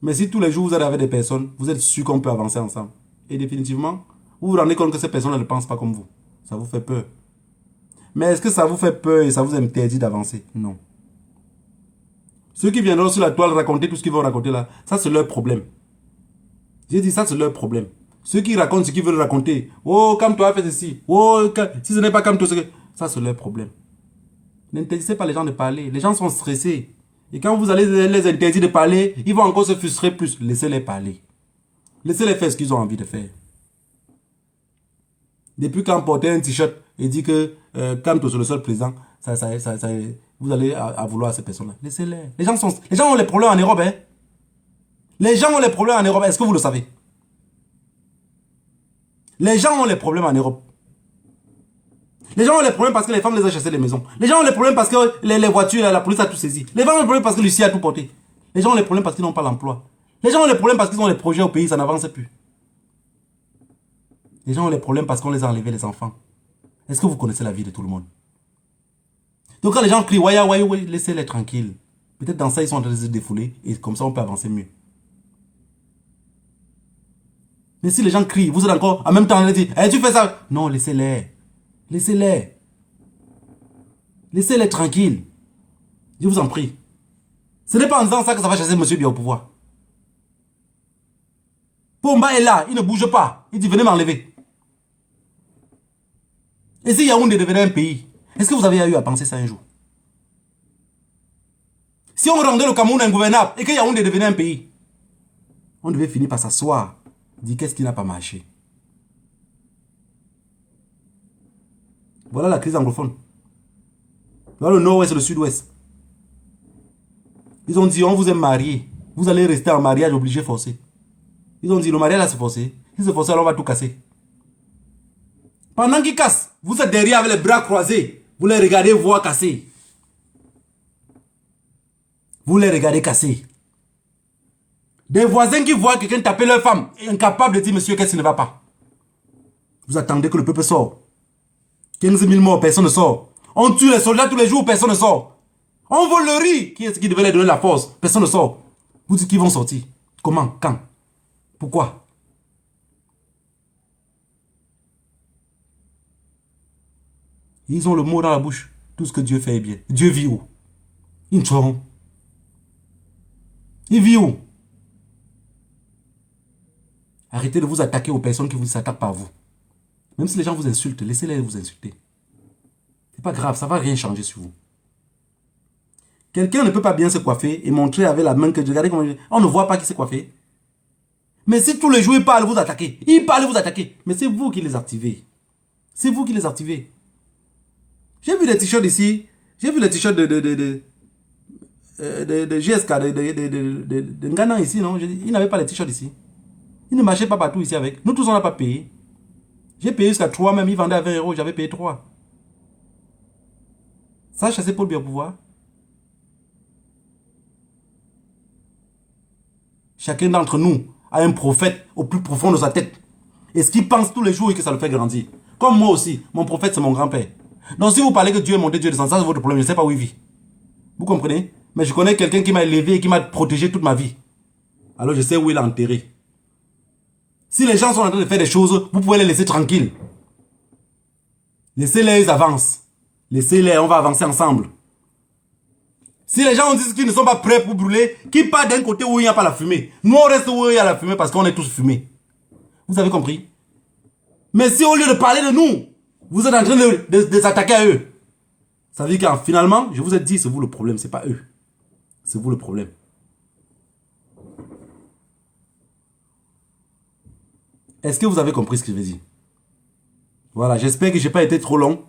[SPEAKER 1] Mais si tous les jours vous êtes avec des personnes, vous êtes sûr qu'on peut avancer ensemble. Et définitivement, vous vous rendez compte que ces personnes ne pensent pas comme vous. Ça vous fait peur. Mais est-ce que ça vous fait peur et ça vous interdit d'avancer? Non. Ceux qui viendront sur la toile raconter tout ce qu'ils vont raconter là, ça c'est leur problème. J'ai dit ça c'est leur problème. Ceux qui racontent ce qu'ils veulent raconter, oh comme toi fait ceci, oh si ce n'est pas comme toi, ça c'est leur problème. N'interdisez pas les gens de parler. Les gens sont stressés. Et quand vous allez les interdire de parler, ils vont encore se frustrer plus. Laissez-les parler. Laissez-les faire ce qu'ils ont envie de faire. Depuis quand porter un t-shirt et dit que quand tu es le seul président, vous allez à vouloir ces personnes-là. Laissez-les. Les gens ont les problèmes en Europe. Hein? Les gens ont les problèmes en Europe. Est-ce que vous le savez? Les gens ont les problèmes en Europe. Les gens ont les problèmes parce que les femmes les ont chassés des maisons. Les gens ont les problèmes parce que les voitures, la police a tout saisi. Les gens ont les problèmes parce que Lucie a tout porté. Les gens ont les problèmes parce qu'ils n'ont pas l'emploi. Les gens ont les problèmes parce qu'ils ont les projets au pays, ça n'avance plus. Les gens ont les problèmes parce qu'on les a enlevés les enfants. Est-ce que vous connaissez la vie de tout le monde? Donc quand les gens crient, ouais, laissez-les tranquilles. Peut-être dans ça, ils sont en train de se défouler et comme ça, on peut avancer mieux. Mais si les gens crient, vous êtes encore en même temps, on dit, tu fais ça. Non, laissez-les. Laissez-les. Laissez-les tranquilles. Je vous en prie. Ce n'est pas en disant ça que ça va chasser monsieur bien au pouvoir. Pomba est là, il ne bouge pas. Il dit, venez m'enlever. Et si Yaoundé devenait un pays, est-ce que vous avez eu à penser ça un jour? Si on rendait le Cameroun ingouvernable et que Yaoundé devenait un pays, on devait finir par s'asseoir, dire qu'est-ce qui n'a pas marché. Voilà la crise anglophone. Voilà le nord-ouest et le sud-ouest. Ils ont dit, on vous est marié. Vous allez rester en mariage obligé forcé. Ils ont dit, le mariage là c'est forcé. Si c'est forcé, alors on va tout casser. Pendant qu'ils cassent, vous êtes derrière avec les bras croisés. Vous les regardez voir casser. Vous les regardez casser. Des voisins qui voient quelqu'un taper leur femme, incapable de dire, monsieur, qu'est-ce qui ne va pas? Vous attendez que le peuple sorte. 15 000 morts, personne ne sort. On tue les soldats tous les jours, personne ne sort. On vole le riz. Qui est-ce qui devait leur donner la force? Personne ne sort. Vous dites qu'ils vont sortir. Comment? Quand? Pourquoi? Ils ont le mot dans la bouche. Tout ce que Dieu fait est bien. Dieu vit où? Il vit où? Arrêtez de vous attaquer aux personnes qui vous s'attaquent par vous. Même si les gens vous insultent, laissez-les vous insulter. C'est pas grave, ça va rien changer sur vous. Quelqu'un ne peut pas bien se coiffer et montrer avec la main que regardez comment on ne voit pas qui s'est coiffé. Mais si tous les jours ils parlent, vous attaquez. Ils parlent, vous attaquez. Mais c'est vous qui les activez. C'est vous qui les activez. J'ai vu les t-shirts ici. J'ai vu les t-shirts de GSK, de Ngana ici, non? Ils n'avaient pas les t-shirts ici. Ils ne marchaient pas partout ici avec. Nous tous, on n'a pas payé. J'ai payé jusqu'à 3 même. Ils vendaient à 20 €. J'avais payé 3. Ça a chassé Paul Biya au pouvoir. Chacun d'entre nous a un prophète au plus profond de sa tête. Et ce qu'il pense tous les jours et que ça le fait grandir. Comme moi aussi. Mon prophète, c'est mon grand-père. Donc si vous parlez que Dieu est monté, Dieu est descendu, ça c'est votre problème. Je ne sais pas où il vit. Vous comprenez? Mais je connais quelqu'un qui m'a élevé et qui m'a protégé toute ma vie. Alors je sais où il est enterré. Si les gens sont en train de faire des choses, vous pouvez les laisser tranquilles. Laissez-les, ils avancent. Laissez-les, on va avancer ensemble. Si les gens disent qu'ils ne sont pas prêts pour brûler, qu'ils partent d'un côté où il n'y a pas la fumée. Nous, on reste où il y a la fumée parce qu'on est tous fumés. Vous avez compris? Mais si au lieu de parler de nous, vous êtes en train de s'attaquer à eux, ça veut dire que finalement, je vous ai dit, c'est vous le problème, c'est pas eux. C'est vous le problème. Est-ce que vous avez compris ce que je veux dire? Voilà, j'espère que je n'ai pas été trop long.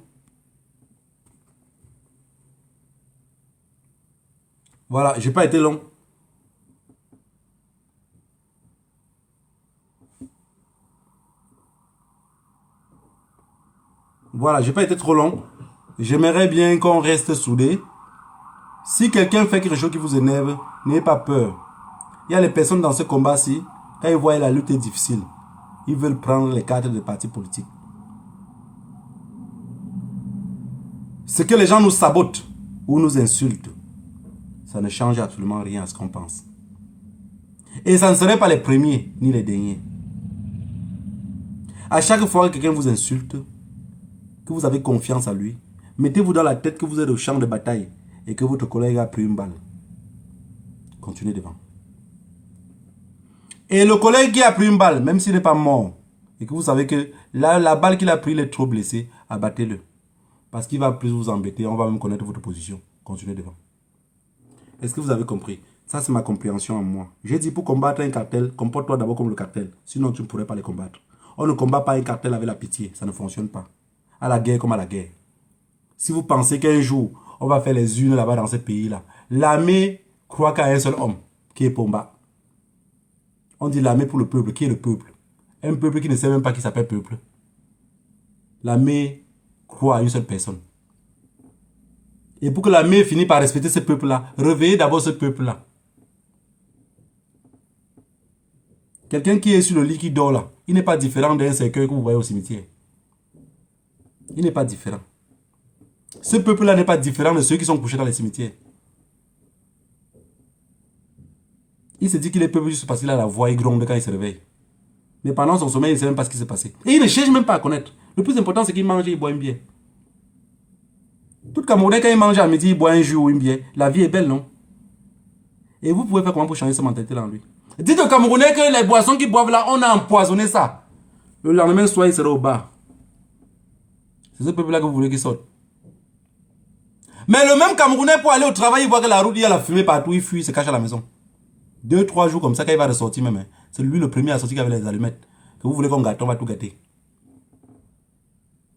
[SPEAKER 1] Voilà, je n'ai pas été long. Voilà, je n'ai pas été trop long. J'aimerais bien qu'on reste soudés. Si quelqu'un fait quelque chose qui vous énerve, n'ayez pas peur. Il y a les personnes dans ce combat-ci, quand ils voient la lutte est difficile, ils veulent prendre les cartes des partis politiques. Ce que les gens nous sabotent ou nous insultent, ça ne change absolument rien à ce qu'on pense. Et ça ne serait pas les premiers ni les derniers. À chaque fois que quelqu'un vous insulte, que vous avez confiance en lui, mettez-vous dans la tête que vous êtes au champ de bataille et que votre collègue a pris une balle. Continuez devant. Et le collègue qui a pris une balle, même s'il n'est pas mort, et que vous savez que la balle qu'il a pris, il est trop blessé, abattez-le. Parce qu'il va plus vous embêter, on va même connaître votre position. Continuez devant. Est-ce que vous avez compris? Ça, c'est ma compréhension en moi. J'ai dit, pour combattre un cartel, comporte-toi d'abord comme le cartel. Sinon, tu ne pourrais pas les combattre. On ne combat pas un cartel avec la pitié. Ça ne fonctionne pas. À la guerre comme à la guerre. Si vous pensez qu'un jour, on va faire les unes là-bas dans ce pays-là, l'armée croit qu'à un seul homme, qui est Pomba. On dit l'armée pour le peuple. Qui est le peuple? Un peuple qui ne sait même pas qui s'appelle peuple. L'armée croit à une seule personne. Et pour que l'armée finisse par respecter ce peuple-là, réveillez d'abord ce peuple-là. Quelqu'un qui est sur le lit qui dort là, il n'est pas différent d'un cercueil que vous voyez au cimetière. Il n'est pas différent. Ce peuple-là n'est pas différent de ceux qui sont couchés dans les cimetières. Il se dit qu'il est peuple juste parce qu'il a la voix et gronde quand il se réveille. Mais pendant son sommeil, il ne sait même pas ce qui s'est passé. Et il ne cherche même pas à connaître. Le plus important, c'est qu'il mange et il boit une bière. Tout Camerounais, quand il mange à midi, il boit un jus ou une bière. La vie est belle, non? Et vous pouvez faire comment pour changer cette mentalité-là en lui? Dites aux Camerounais que les boissons qu'ils boivent là, on a empoisonné ça. Le lendemain soir, il sera au bar. C'est ce peuple-là que vous voulez qu'il sorte. Mais le même Camerounais, pour aller au travail, il voit que la route, il y a la fumée partout, il fuit, il se cache à la maison. 2-3 jours comme ça, quand il va ressortir même, hein, c'est lui le premier à sortir avec les allumettes. Que vous voulez qu'on gâte, on va tout gâter.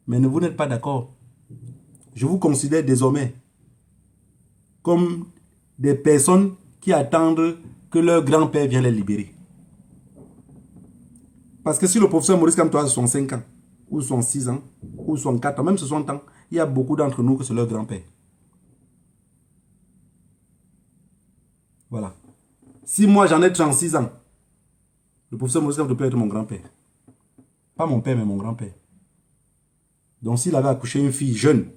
[SPEAKER 1] Mais vous n'êtes pas d'accord. Je vous considère désormais comme des personnes qui attendent que leur grand-père vienne les libérer. Parce que si le professeur Maurice Kamto a 65 ans, ou 66 ans, ou 64 ans, même 60 ans, il y a beaucoup d'entre nous que c'est leur grand-père. Voilà. Si moi j'en ai 36 ans, le professeur Maurice Kamto peut être mon grand-père. Pas mon père, mais mon grand-père. Donc s'il avait accouché une fille jeune,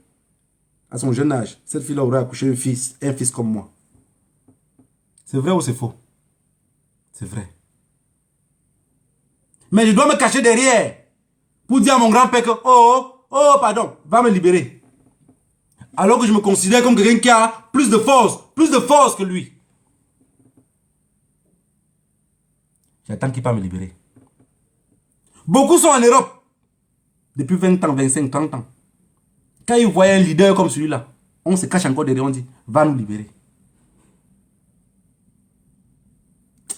[SPEAKER 1] à son jeune âge, cette fille-là aurait accouché un fils comme moi. C'est vrai ou c'est faux? C'est vrai. Mais je dois me cacher derrière pour dire à mon grand-père que, pardon, va me libérer. Alors que je me considère comme quelqu'un qui a plus de force que lui. J'attends qu'il va me libérer. Beaucoup sont en Europe depuis 20 ans, 25, 30 ans. Quand ils voient un leader comme celui-là, on se cache encore derrière, on dit, va nous libérer.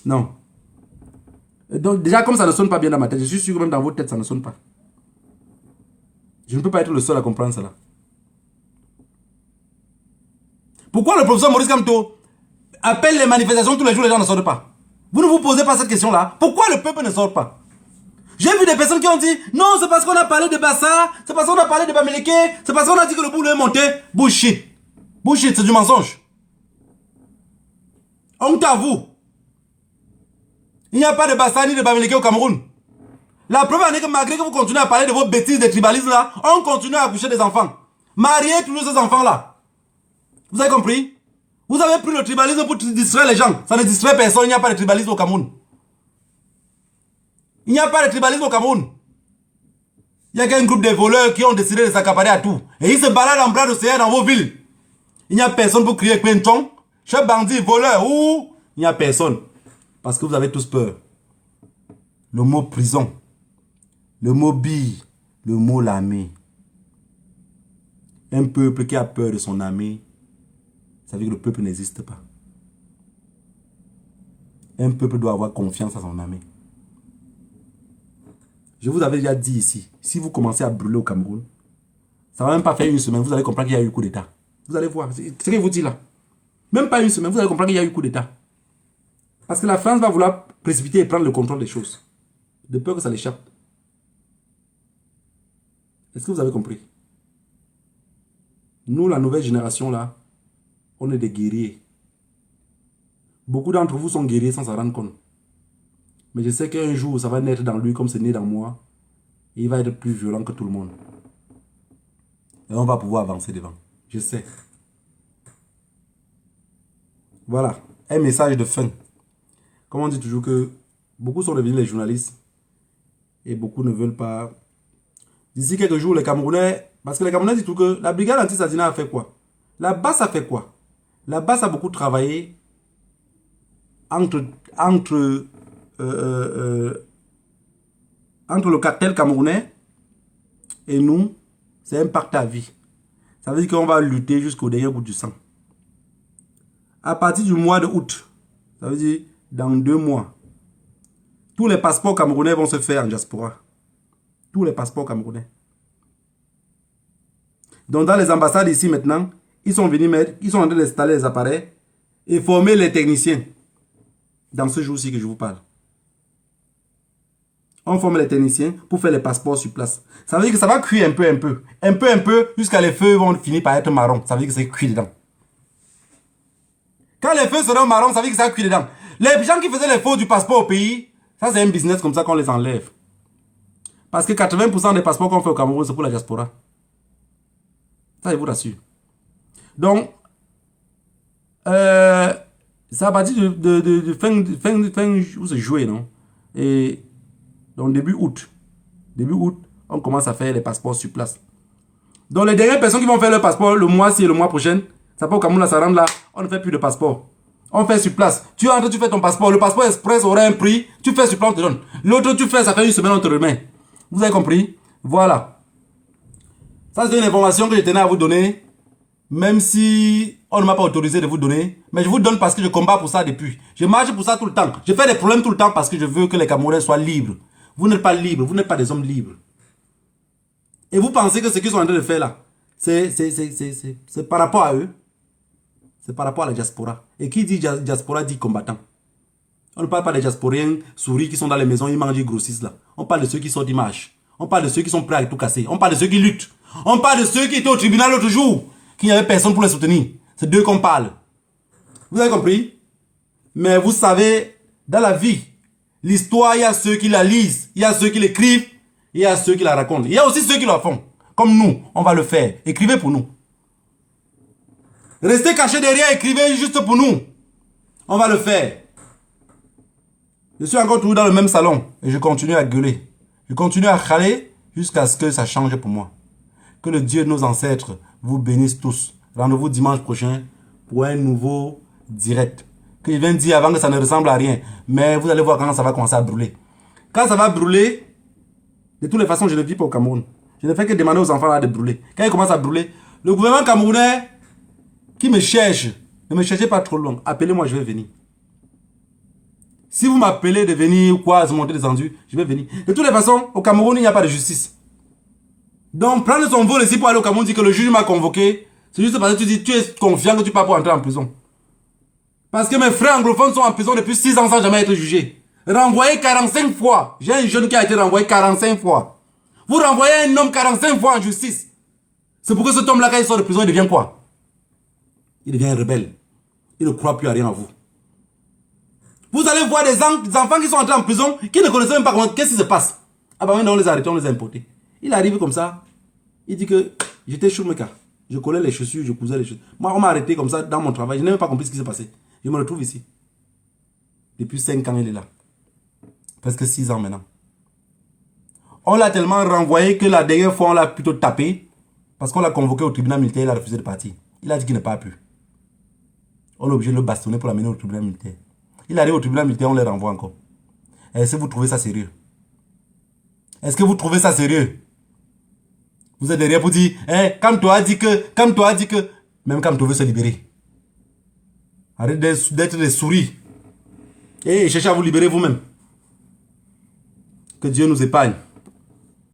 [SPEAKER 1] Non. Donc déjà, comme ça ne sonne pas bien dans ma tête, je suis sûr que même dans votre tête, ça ne sonne pas. Je ne peux pas être le seul à comprendre cela. Pourquoi le professeur Maurice Kamto appelle les manifestations tous les jours, les gens ne sortent pas? Vous ne vous posez pas cette question-là. Pourquoi le peuple ne sort pas? J'ai vu des personnes qui ont dit, non, c'est parce qu'on a parlé de Bassa, c'est parce qu'on a parlé de Bamileke, c'est parce qu'on a dit que le boulot est monté. Bullshit. Bullshit, c'est du mensonge. Honte à vous. Il n'y a pas de Bassa ni de Bamileke au Cameroun. La preuve est que malgré que vous continuez à parler de vos bêtises de tribalisme là, on continue à accoucher des enfants. Mariez tous ces enfants-là. Vous avez compris? Vous avez pris le tribalisme pour distraire les gens. Ça ne distrait personne, il n'y a pas de tribalisme au Cameroun. Il n'y a pas de tribalisme au Cameroun. Il n'y a qu'un groupe de voleurs qui ont décidé de s'accaparer à tout. Et ils se baladent en bras de serre dans vos villes. Il n'y a personne pour crier Quenton, chef bandit, voleur, ou il n'y a personne. Parce que vous avez tous peur. Le mot prison Le mot bi, le mot l'armée. Un peuple qui a peur de son armée, ça veut dire que le peuple n'existe pas. Un peuple doit avoir confiance à son armée. Je vous avais déjà dit ici, si vous commencez à brûler au Cameroun, ça ne va même pas faire une semaine, vous allez comprendre qu'il y a eu coup d'État. Vous allez voir, c'est ce que je vous dis là. Même pas une semaine, vous allez comprendre qu'il y a eu coup d'État. Parce que la France va vouloir précipiter et prendre le contrôle des choses. De peur que ça l'échappe. Est-ce que vous avez compris? Nous, la nouvelle génération là, on est des guerriers. Beaucoup d'entre vous sont guerriers sans s'en rendre compte. Mais je sais qu'un jour, ça va naître dans lui comme c'est né dans moi. Et il va être plus violent que tout le monde. Et on va pouvoir avancer devant. Je sais. Voilà. Un message de fin. Comme on dit toujours que beaucoup sont devenus les journalistes. Et beaucoup ne veulent pas. D'ici quelques jours, les Camerounais. Parce que les Camerounais disent tout que la brigade anti-Sadina a fait quoi? La BAS a fait quoi? La BAS a beaucoup travaillé entre le cartel camerounais et nous. C'est un pacte à vie. Ça veut dire qu'on va lutter jusqu'au dernier goutte du sang. À partir du mois de août, ça veut dire dans 2 mois, tous les passeports camerounais vont se faire en diaspora. Tous les passeports camerounais. Donc dans les ambassades ici maintenant, ils sont venus mettre, ils sont en train d'installer les appareils et former les techniciens. Dans ce jour-ci que je vous parle. On forme les techniciens pour faire les passeports sur place. Ça veut dire que ça va cuire un peu, jusqu'à les feux vont finir par être marrons. Ça veut dire que c'est cuit dedans. Quand les feux seront marrons, ça veut dire que ça cuit dedans. Les gens qui faisaient les faux du passeport au pays, ça c'est un business comme ça qu'on les enlève. Parce que 80% des passeports qu'on fait au Cameroun, c'est pour la diaspora. Ça, je vous rassure. Donc, c'est à partir de fin où c'est joué, non? Et donc, début août, on commence à faire les passeports sur place. Donc, les dernières personnes qui vont faire le passeport le mois-ci et le mois prochain, ça peut au Cameroun, là, ça rentre là, on ne fait plus de passeport. On fait sur place. Tu entres, tu fais ton passeport. Le passeport express aura un prix. Tu fais sur place, on te donne. L'autre, tu fais, ça fait une semaine, on te remet. Vous avez compris? Voilà. Ça, c'est une information que je tenais à vous donner. Même si on ne m'a pas autorisé de vous donner. Mais je vous donne parce que je combats pour ça depuis. Je marche pour ça tout le temps. Je fais des problèmes tout le temps parce que je veux que les Camerounais soient libres. Vous n'êtes pas libres. Vous n'êtes pas des hommes libres. Et vous pensez que ce qu'ils sont en train de faire là, c'est par rapport à eux. C'est par rapport à la diaspora. Et qui dit diaspora dit combattant. On ne parle pas des diasporiens souris qui sont dans les maisons, ils mangent, ils grossissent là. On parle de ceux qui sortent d'image. On parle de ceux qui sont prêts à tout casser. On parle de ceux qui luttent. On parle de ceux qui étaient au tribunal l'autre jour, qu'il n'y avait personne pour les soutenir. C'est d'eux qu'on parle. Vous avez compris? Mais vous savez, dans la vie, l'histoire, il y a ceux qui la lisent, il y a ceux qui l'écrivent, il y a ceux qui la racontent. Il y a aussi ceux qui la font. Comme nous, on va le faire. Écrivez pour nous. Restez cachés derrière, écrivez juste pour nous. On va le faire. Je suis encore toujours dans le même salon et je continue à gueuler. Je continue à râler jusqu'à ce que ça change pour moi. Que le Dieu de nos ancêtres vous bénisse tous. Rendez-vous dimanche prochain pour un nouveau direct. Que je viens de dire avant que ça ne ressemble à rien. Mais vous allez voir quand ça va commencer à brûler. Quand ça va brûler, de toutes les façons, je ne vis pas au Cameroun. Je ne fais que demander aux enfants là de brûler. Quand il commence à brûler, le gouvernement camerounais qui me cherche, ne me cherchez pas trop loin. Appelez-moi, je vais venir. Si vous m'appelez de venir ou quoi, se monter descendu, je vais venir. De toutes les façons, au Cameroun, il n'y a pas de justice. Donc, prendre son vol ici pour aller au Cameroun, dire que le juge m'a convoqué, c'est juste parce que tu dis, tu es confiant que tu pars pour entrer en prison. Parce que mes frères anglophones sont en prison depuis 6 ans sans jamais être jugés. Renvoyé 45 fois. J'ai un jeune qui a été renvoyé 45 fois. Vous renvoyez un homme 45 fois en justice. C'est pour que cet homme-là, quand il sort de prison, il devient quoi? Il devient un rebelle. Il ne croit plus à rien à vous. Vous allez voir des enfants qui sont entrés en prison, qui ne connaissaient même pas qu'est-ce qui se passe. Ah bah maintenant on les a arrêtés, on les a importés. Il arrive comme ça, il dit que j'étais choumeka. Je collais les chaussures, je cousais les chaussures. Moi on m'a arrêté comme ça dans mon travail, je n'ai même pas compris ce qui s'est passé. Je me retrouve ici. Depuis 5 ans il est là. Presque 6 ans maintenant. On l'a tellement renvoyé que la dernière fois on l'a plutôt tapé. Parce qu'on l'a convoqué au tribunal militaire, il a refusé de partir. Il a dit qu'il n'est pas pu. On est obligé de le bastonner pour l'amener au tribunal militaire. Il arrive au tribunal militaire, on les renvoie encore. Et si vous trouvez ça sérieux? Est-ce que vous trouvez ça sérieux? Vous êtes derrière pour dire, Kamto a dit que, même Kamto veut se libérer. Arrêtez d'être des souris. Et cherchez à vous libérer vous-même. Que Dieu nous épargne.